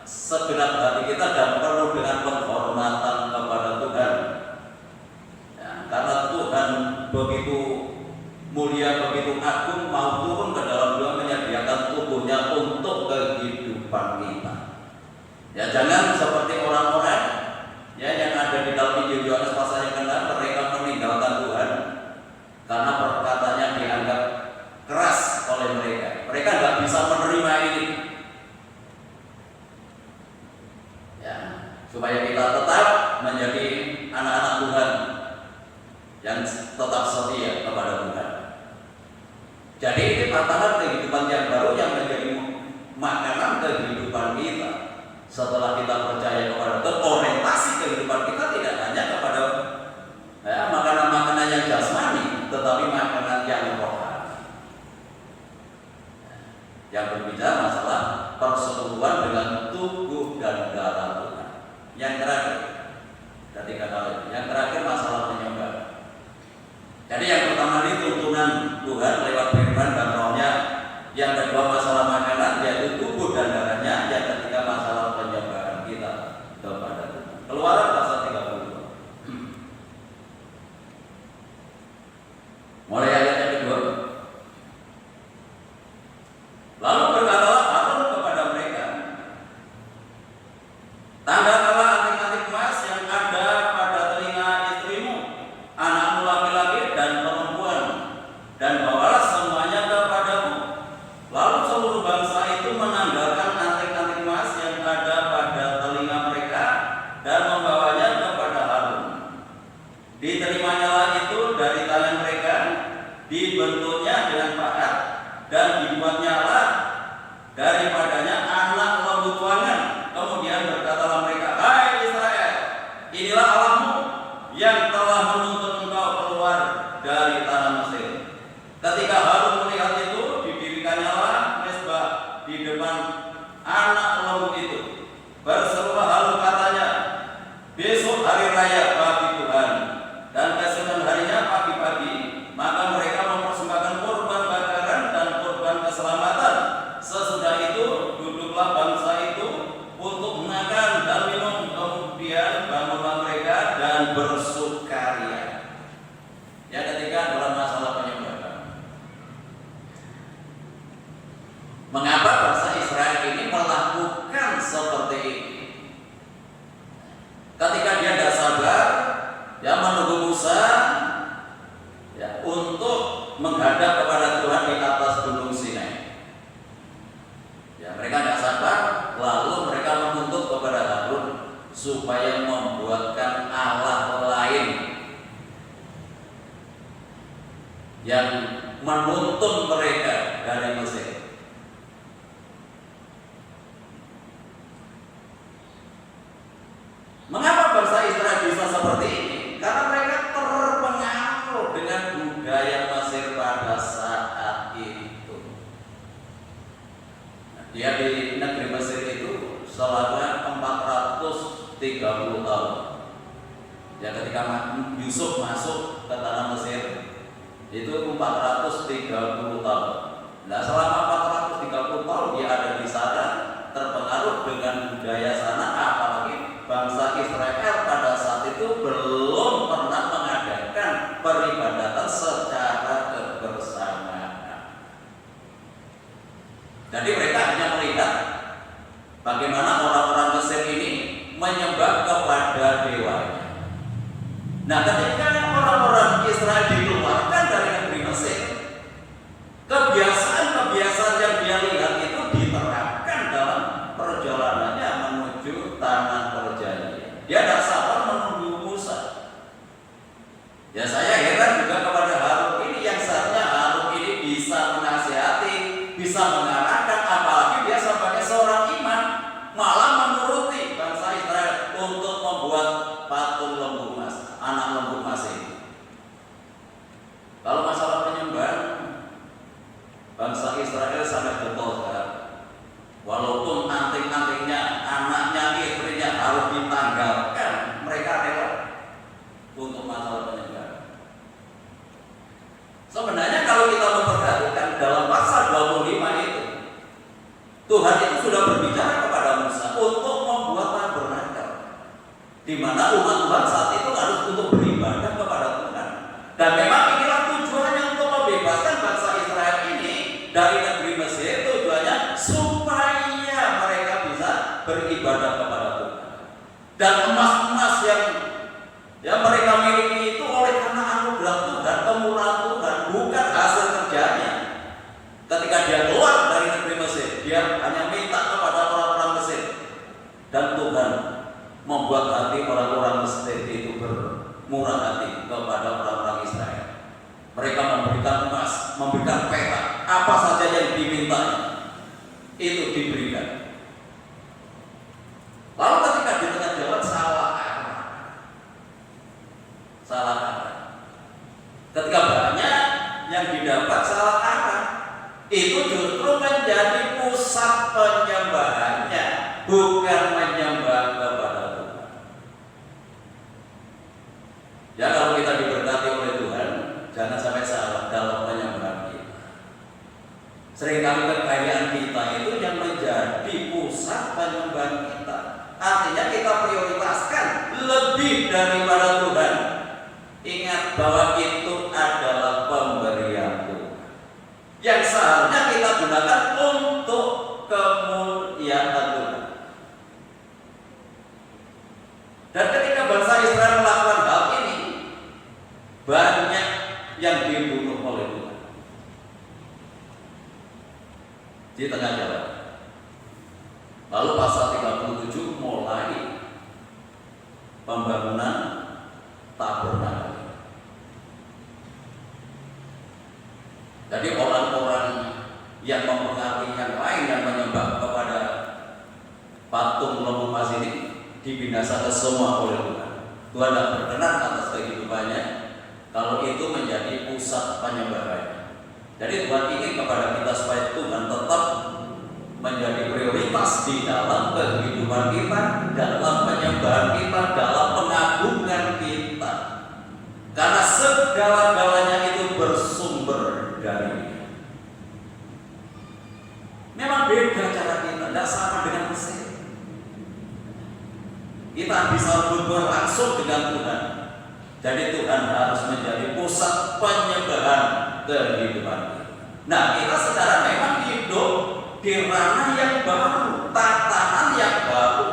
Speaker 2: segenap hati kita dan penuh dengan penghormatan kepada Tuhan. Ya, karena Tuhan begitu mulia, begitu agung, mau turun ke dalam dunia menyediakan tubuhnya untuk kehidupan kita. Ya, jangan seperti orang-orang ya yang ada di dalam Injil Yohanes pasal yang ke-6, mereka meninggalkan Tuhan karena perkataannya dianggap keras oleh mereka. Mereka nggak bisa menerima ini. Ya, supaya kita tetap menjadi anak-anak Tuhan yang tetap setia kepada Tuhan. Jadi ini tantangan kehidupan yang baru yang menjadi makanan kehidupan kita. Setelah kita percaya kepada Tuhan, orientasi kehidupan kita tidak hanya kepada makanan-makanan yang jasmani, tetapi makanan yang rohani. Yang berbicara masalah persekutuan dengan tubuh dan darah Tuhan. Yang terakhir, ketika yang terakhir masalah penyembah. Jadi yang pertama ini tuntunan Tuhan lewat firman dan rohnya. Yang kedua masalah makanan, yaitu tubuh dan darahnya. Yang ketiga masalah penyembahan kita kepada Tuhan. Keluaran pasal 32. Mulai ayat yang kedua. Lalu berkatalah Harun kepada mereka, tanggalkanlah anting-anting emas yang ada pada telinga istrimu, anakmu laki-laki dan perempuan, dan bawalah semuanya kepadamu. Lalu seluruh bangsa itu menanggalkan anting-anting emas yang ada pada telinga mereka dan membawanya kepada Harun. Diterimanya itu dari tangan mereka, dibentuknya dengan pahat dan dibuatnya daripadanya anak lembu tuangan. Kemudian berkatalah mereka, hai Israel, inilah Allahmu yang telah menuntut engkau keluar dari tanah Mesir. Ketika Harun melihat itu, didirikannya mezbah di depan anak lembu itu. Berserulah Harun katanya, besok hari raya bagi Tuhan, dan keesokan harinya pagi-pagi, maka mereka mempersembahkan korban bakaran dan korban keselamatan. Sesudah itu duduklah bangsa itu untuk makan dan minum, kemudian bangunlah mereka dan bersukaria. Ya, ketika dalam masalah penyembahan, mengapa bangsa Israel ini melakukan seperti ini? Ketika dia tidak sabar, ya menunggu Musa ya, untuk menghadap kepada Tuhan di atas gunung Sinai. Ya, mereka tidak sabar, lalu mereka menuntut kepada Harun supaya membuatkan Allah lain yang menuntun mereka dari Mesir. Mengapa bangsa Israel bisa seperti ini? Karena mereka terpengaruh dengan budaya Mesir pada saat itu. Dia di negeri Mesir itu selama 430 tahun. Ya, ketika Yusuf masuk ke tanah Mesir itu 430 tahun. Nah, selama 430 tahun dia ada di Jadi mereka hanya melihat bagaimana orang-orang Mesir ini menyembah kepada dewanya. Nah, ketika orang-orang Israel dikeluarkan dari negeri Mesir, kebiasaan-kebiasaan yang dia lihat itu diterapkan dalam perjalanannya menuju tanah perjanjian. Dia tidak sabar menunggu Musa. Ya, saya heran juga kepada Harun ini, yang seharusnya Harun ini bisa menasihati, bisa mengarahkan, apalagi dia sebagai seorang imam malah menuruti bangsa Israel untuk membuat patung lembu emas, anak lembu emas ini. Kalau masalah penyembahan, bangsa Israel sangat getol sekali. Walaupun anting-antingnya, anaknya, istrinya harus ditanggalkan, mereka rela untuk masalah penyembahan. Sebenarnya kalau kita memperhatikan dalam pasal 25 itu, Tuhan itu sudah berbicara kepada Musa untuk membuat tabernakel, di mana umat Tuhan saat itu harus untuk beribadah kepada Tuhan. Dan memang inilah tujuannya, untuk membebaskan bangsa Israel ini dari negeri Mesir. Tujuannya supaya mereka bisa beribadah kepada Tuhan. Dan emas-emas yang mereka miliki itu oleh karena anugerah Tuhan, kemurahan Tuhan, bukan hasil kerjanya. Ketika dia keluar dari negeri Mesir, dia hanya minta kepada orang-orang Mesir, dan Tuhan membuat hati orang-orang Mesir itu bermurah hati kepada orang-orang Israel. Mereka memberikan emas, memberikan perak, apa saja yang dimintanya itu diberikan. Lalu ketika di tengah jalan salah arah, ketika banyak yang didapat salah arah, itu justru menjadi pusat penyembahannya, bukan menyembah kepada Tuhan. Ya, kalau kita diberkati oleh Tuhan, jangan sampai salah dalam penyembahan kita. Seringkali kekayaan kita itu yang menjadi pusat penyembahan kita. Artinya kita prioritaskan lebih daripada Tuhan. Ingat bahwa itu adalah pemberian Tuhan, yang seharusnya kita gunakan untuk kemuliaan Tuhan. Dan ketika bangsa Israel melakukan hal ini, banyak yang dibunuh oleh Tuhan di tengah jalan. Lalu pasal 37 mulai pembangunan tabernakel. Jadi orang-orang yang mempengaruhi yang lain yang menyembah kepada patung lembu emas ini dibinasakan semua oleh Tuhan. Tuhan tidak berkenan atas kehidupannya kalau itu menjadi pusat penyembahan. Jadi Tuhan ingin kepada kita supaya Tuhan tetap menjadi prioritas di dalam kehidupan kita, dalam penyembahan kita, dalam pengagungan kita. Karena segala-galanya itu bersumber dari Dia. Memang beda cara kita, tidak sama dengan Mesir. Kita bisa berhubungan langsung dengan Tuhan. Jadi Tuhan harus menjadi pusat penyembahan kehidupan kita. Nah, kita sekarang memang hidup di ranah yang baru, tatanan yang baru.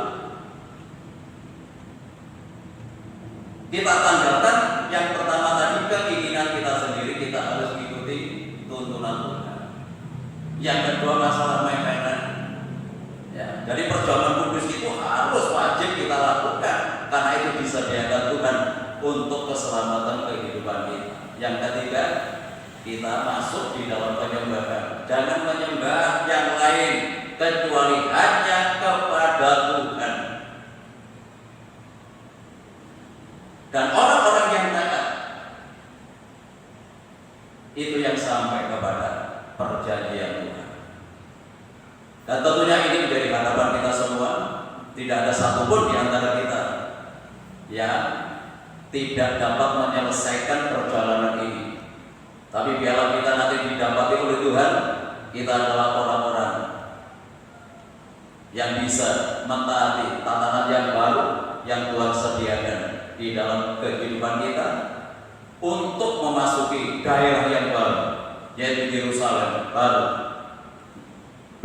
Speaker 2: Kita tanggalkan yang pertama tadi, keinginan kita sendiri, kita harus mengikuti tuntunan Tuhan. Yang kedua, masalah mainan. Ya, jadi perjamuan kudus itu harus wajib kita lakukan, karena itu disediakan Tuhan untuk keselamatan kehidupan kita. Yang ketiga, kita masuk di dalam penyembahan. Jangan menyembah yang lain kecuali hanya kepada Tuhan. Dan orang-orang yang taat itu yang sampai kepada perjanjian Tuhan. Dan tentunya ini menjadi harapan kita semua. Tidak ada satupun di antara kita yang tidak dapat menyelesaikan perjalanan ini. Tapi biarlah kita nanti didapati oleh Tuhan, kita adalah orang-orang yang bisa mentaati tatanan yang baru yang Tuhan sediakan di dalam kehidupan kita untuk memasuki daerah yang baru, yaitu Yerusalem baru,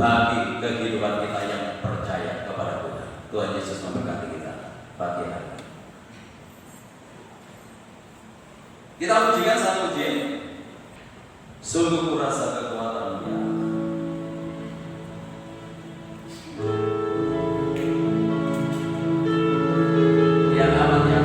Speaker 2: bagi kehidupan kita yang percaya kepada Tuhan. Tuhan Yesus memberkati kita pagi hari ini. Kita ujikan satu ujian. Sungguh kurasa kekuatanmu ya. Yang amat ya.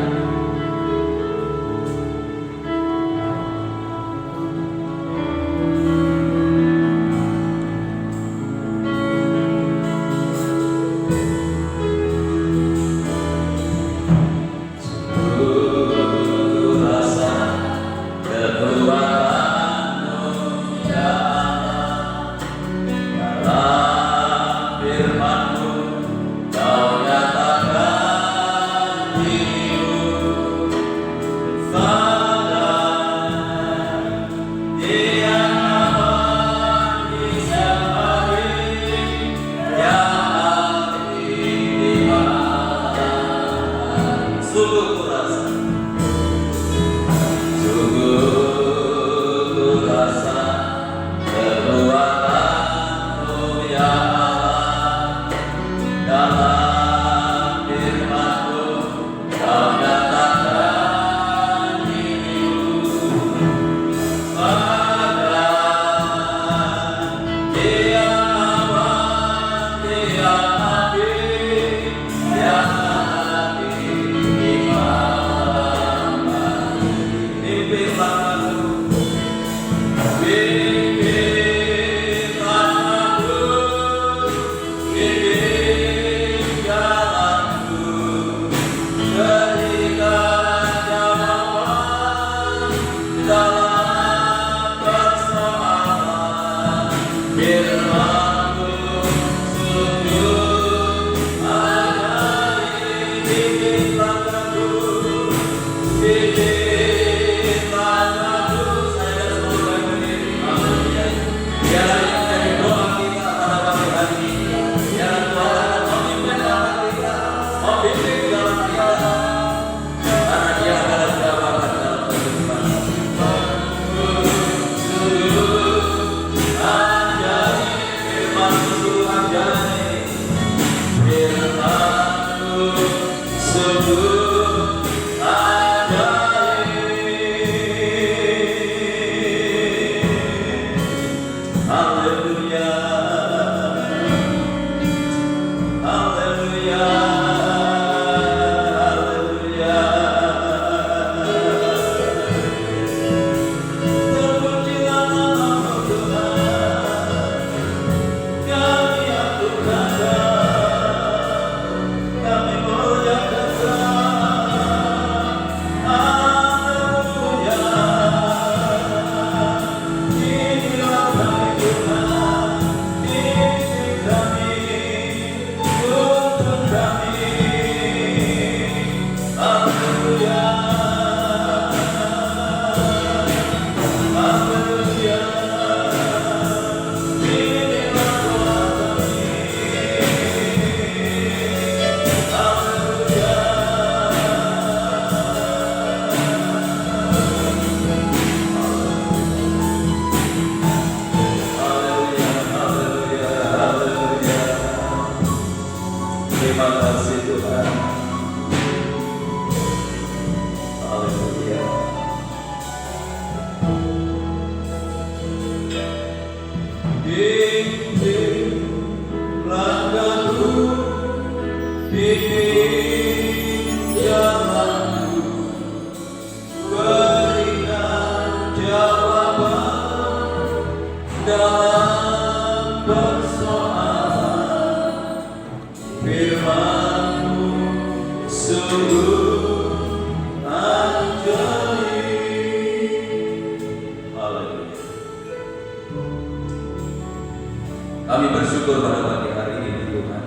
Speaker 3: Kami bersyukur pada pagi hari ini Tuhan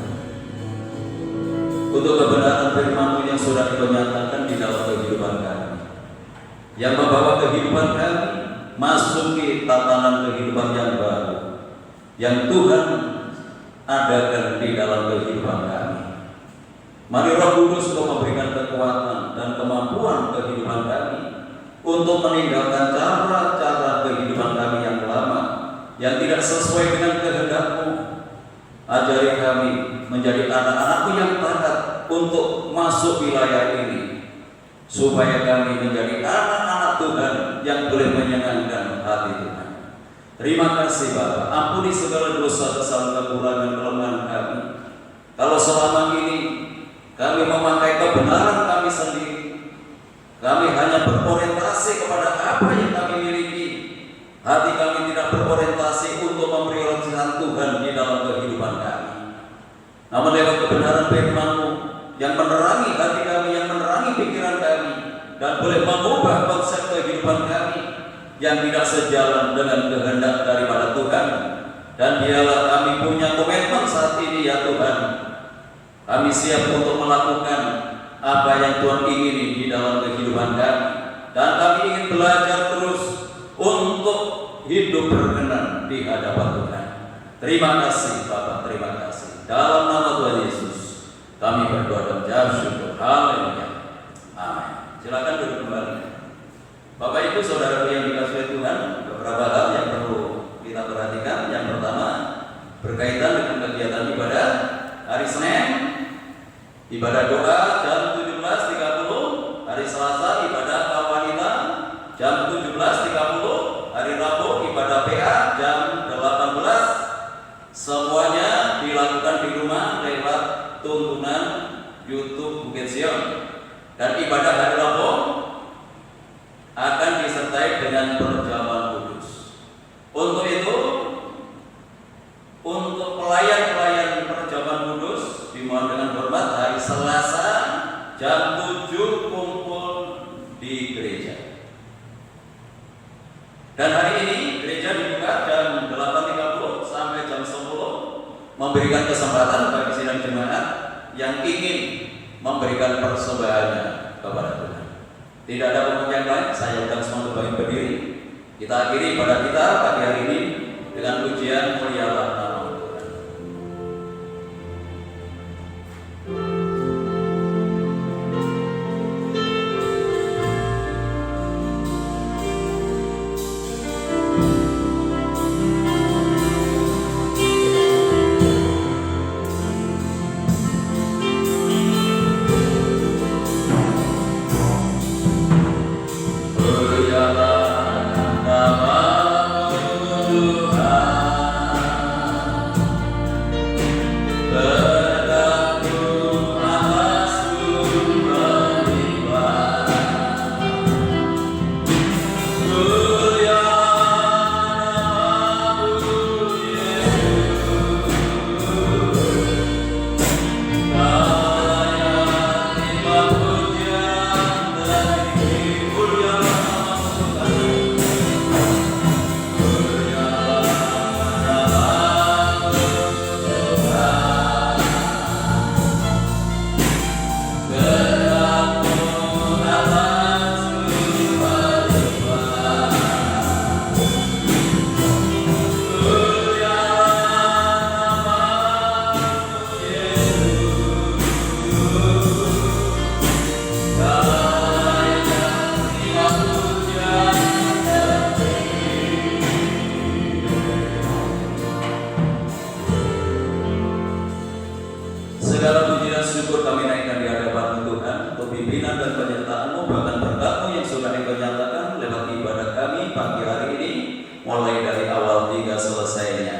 Speaker 3: untuk kebenaran firman-Mu yang sudah Engkau nyatakan di dalam kehidupan kami, yang membawa kehidupan kami masuki tatanan kehidupan yang baru yang Tuhan adakan di dalam kehidupan kami. Mari Roh Kudus untuk memberikan kekuatan dan kemampuan kehidupan kami untuk meninggalkan cara-cara kehidupan kami yang lama, yang tidak sesuai dengan kehendak-Mu, ajari kami menjadi anak-anakmu yang taat untuk masuk wilayah ini, supaya kami menjadi anak-anak Tuhan yang boleh menyenangkan hati Tuhan. Terima kasih Bapa, ampuni segala dosa, kesalahan, kekurangan, kelemahan kami. Kalau selama ini kami memakai kebenaran kami sendiri, kami hanya berorientasi kepada apa yang kami miliki, hati kami tidak berorientasi untuk memprioritaskan Tuhan di dalam kehidupan kami. Namun lewat kebenaran firman-Mu yang menerangi hati kami, yang menerangi pikiran kami, dan boleh mengubah konsep kehidupan kami yang tidak sejalan dengan kehendak daripada Tuhan. Dan biarlah kami punya komitmen saat ini ya Tuhan, kami siap untuk melakukan apa yang Tuhan ingini di dalam kehidupan kami, dan kami ingin belajar terus untuk hidup berkenan di hadapan Tuhan. Terima kasih Bapak, terima kasih. Dalam nama Tuhan Yesus kami berdoa dan jawab syukur. Haleluya. Amin. Silakan duduk kembali. Bapak Ibu Saudara yang dikasihi Tuhan, beberapa hal yang perlu kita perhatikan. Yang pertama berkaitan dengan kegiatan ibadah hari Senin, ibadah doa jam 17.30, hari Selasa ibadah kaum wanita jam 17.30, hari Rabu ibadah PA jam 18. Semuanya dilakukan di rumah lewat tuntunan YouTube Bukit Sion. Dan ibadah hari Rabu akan disertai dengan perjamuan kudus. Untuk itu, untuk pelayan-pelayan perjamuan kudus dimohon dengan hormat hari Selasa jam 7 kumpul di gereja. Dan hari ini gereja dibuka jam 8.30 sampai jam 10, memberikan kesempatan bagi sidang jemaat yang ingin memberikan persembahannya kepada Tuhan. Tidak ada pengunjung lain, saya undang semua untuk bangkit berdiri. Kita akhiri pada kita pagi hari ini dengan pujian Mulialah Nama Tuhan. Segala puji dan syukur kami naikkan di hadapan Tuhan untuk pimpinan dan penyertaan-Mu, bahkan berkat-Mu yang sudah Engkau nyatakan lewat ibadah kami pagi hari ini, mulai dari awal hingga selesainya.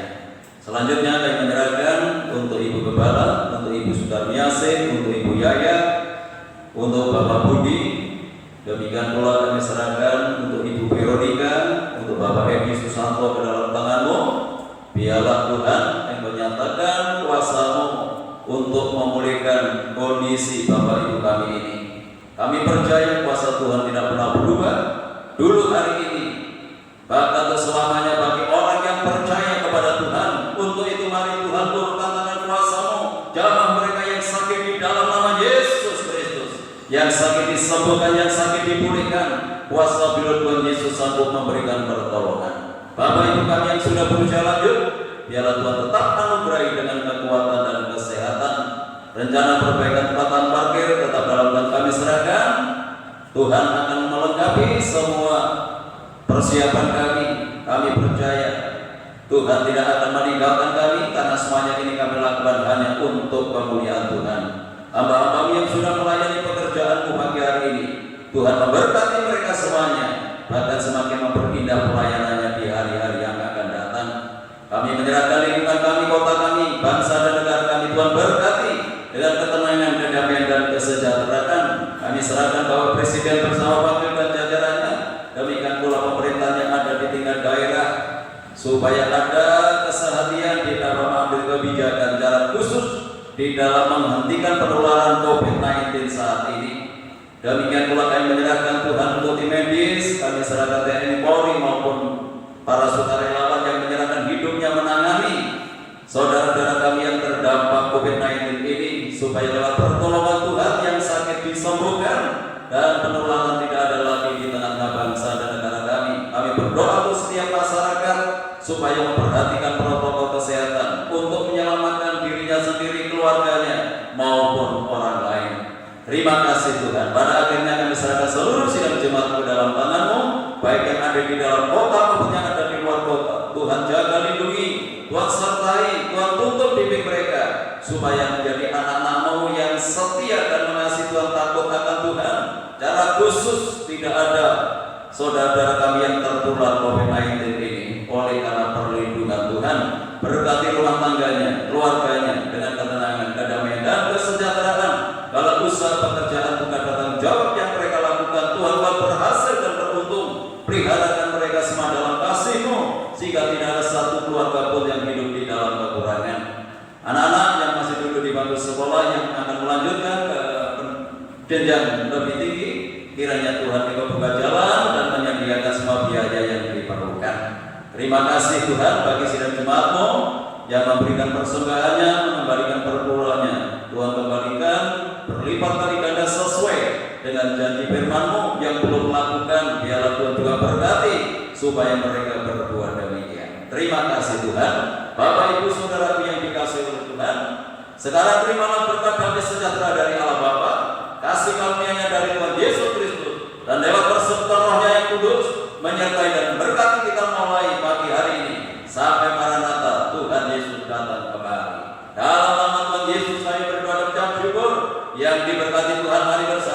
Speaker 3: Selanjutnya kami menyerahkan untuk Ibu Gembala, untuk Ibu Sudarmiasih, untuk Ibu Yaya, untuk Bapak Budi. Demikian pula kami serahkan untuk Ibu Veronica, untuk Bapak Edi Susanto ke dalam tangan-Mu. Biarlah Tuhan Engkau nyatakan kuasa-Mu untuk memulihkan kondisi Bapak Ibu kami ini. Kami percaya kuasa Tuhan tidak pernah berubah, dulu hari ini, bahkan selamanya bagi orang yang percaya kepada Tuhan. Untuk itu mari Tuhan turunkan tangan kuasa-Mu, jamah mereka yang sakit di dalam nama Yesus Kristus, yang sakit disembuhkan, yang sakit dipulihkan. Kuasa bila Tuhan Yesus sanggup memberikan pertolongan. Bapak Ibu kami yang sudah berusia lanjut, biarlah Tuhan tetap anugerahi dengan kekuatan dan kesehatan. Rencana perbaikan tempatan parkir tetap dalam tangan kami serahkan. Tuhan akan melengkapi semua persiapan kami. Kami percaya Tuhan tidak akan meninggalkan kami, karena semuanya ini kami lakukan bukan hanya untuk kemuliaan Tuhan. Hamba-hamba yang sudah melayani pekerjaanmu pagi hari ini, Tuhan memberkati mereka semuanya, bahkan semakin memperindah pelayanannya di hari-hari yang akan datang. Kami menyerahkan lingkungan kami, kota kami, bangsa dan negara kami, Tuhan berkati dengan ketenangan, kedamaian dan kesejahteraan. Kami serahkan bahwa Presiden bersama wakil dan jajarannya, demikian pula pemerintah yang ada di tingkat daerah, supaya ada keseharian di dalam mengambil kebijakan jarak khusus di dalam menghentikan penularan COVID-19 saat ini. Demikian pula kami menyerahkan Tuhan untuk tim medis, kami serahkan TNI Polri maupun para sukarelawan yang menyerahkan hidupnya menangani saudara-saudara kami yang terdampak COVID-19 ini, supaya lewat pertolongan Tuhan yang sakit disembuhkan dan penularan tidak ada lagi di tengah-tengah bangsa dan negara kami. Kami berdoa untuk setiap masyarakat supaya memperhatikan protokol kesehatan untuk menyelamatkan dirinya sendiri, keluarganya maupun orang lain. Terima kasih Tuhan. Pada akhirnya kami serahkan seluruh sidang jemaat ke dalam tangan-Mu, baik yang ada di dalam kota maupun yang ada di luar kota. Tuhan jaga, lindungi, Tuhan sertai, Tuhan tuntun bimbing mereka supaya menjadi anak-anak-Mu yang setia dan mengasihi Tuhan, takut akan Tuhan. Cara khusus tidak ada saudara-saudara kami yang tertular COVID-19 ini. Oleh karena perlindungan Tuhan, berkati rumah tangganya, keluarganya dengan ketenangan, kedamaian dan kesejahteraan. Kalau usaha pekerjaan bukan tanggung jawab yang mereka lakukan, Tuhan buat berhasil dan beruntung. Peliharakan mereka semua dalam kasih-Mu, sehingga tidak ada satu keluarga pun yang hidup di dalam kekurangan. Anak-anak yang masih duduk di bangku sekolah yang akan melanjutkan ke jenjang lebih tinggi, kiranya Tuhan juga buka jalan dan menyediakan semua biaya yang diperlukan. Terima kasih Tuhan bagi sidang jemaat-Mu yang memberikan persembahannya, mengembalikan perpuluhannya. Tuhan kembalikan berlipat kali ganda sesuai dengan janji firman-Mu yang belum melakukan. Biarlah Tuhan juga berkati supaya mereka berbuat demikian. Terima kasih Tuhan. Bapak Ibu Saudaraku yang dikasihi oleh Tuhan, sekarang terimalah berkat damai sejahtera dari Allah Bapa, kasih karunia-Nya dari Tuhan Yesus Kristus, dan lewat persekutuan Roh-Nya yang kudus menyertai dan berkati kita mulai pagi hari ini sampai Maranatha, Tuhan Yesus datang kembali. Dalam nama Tuhan Yesus kami berdoa dan ucap syukur. Yang diberkati Tuhan, mari bersama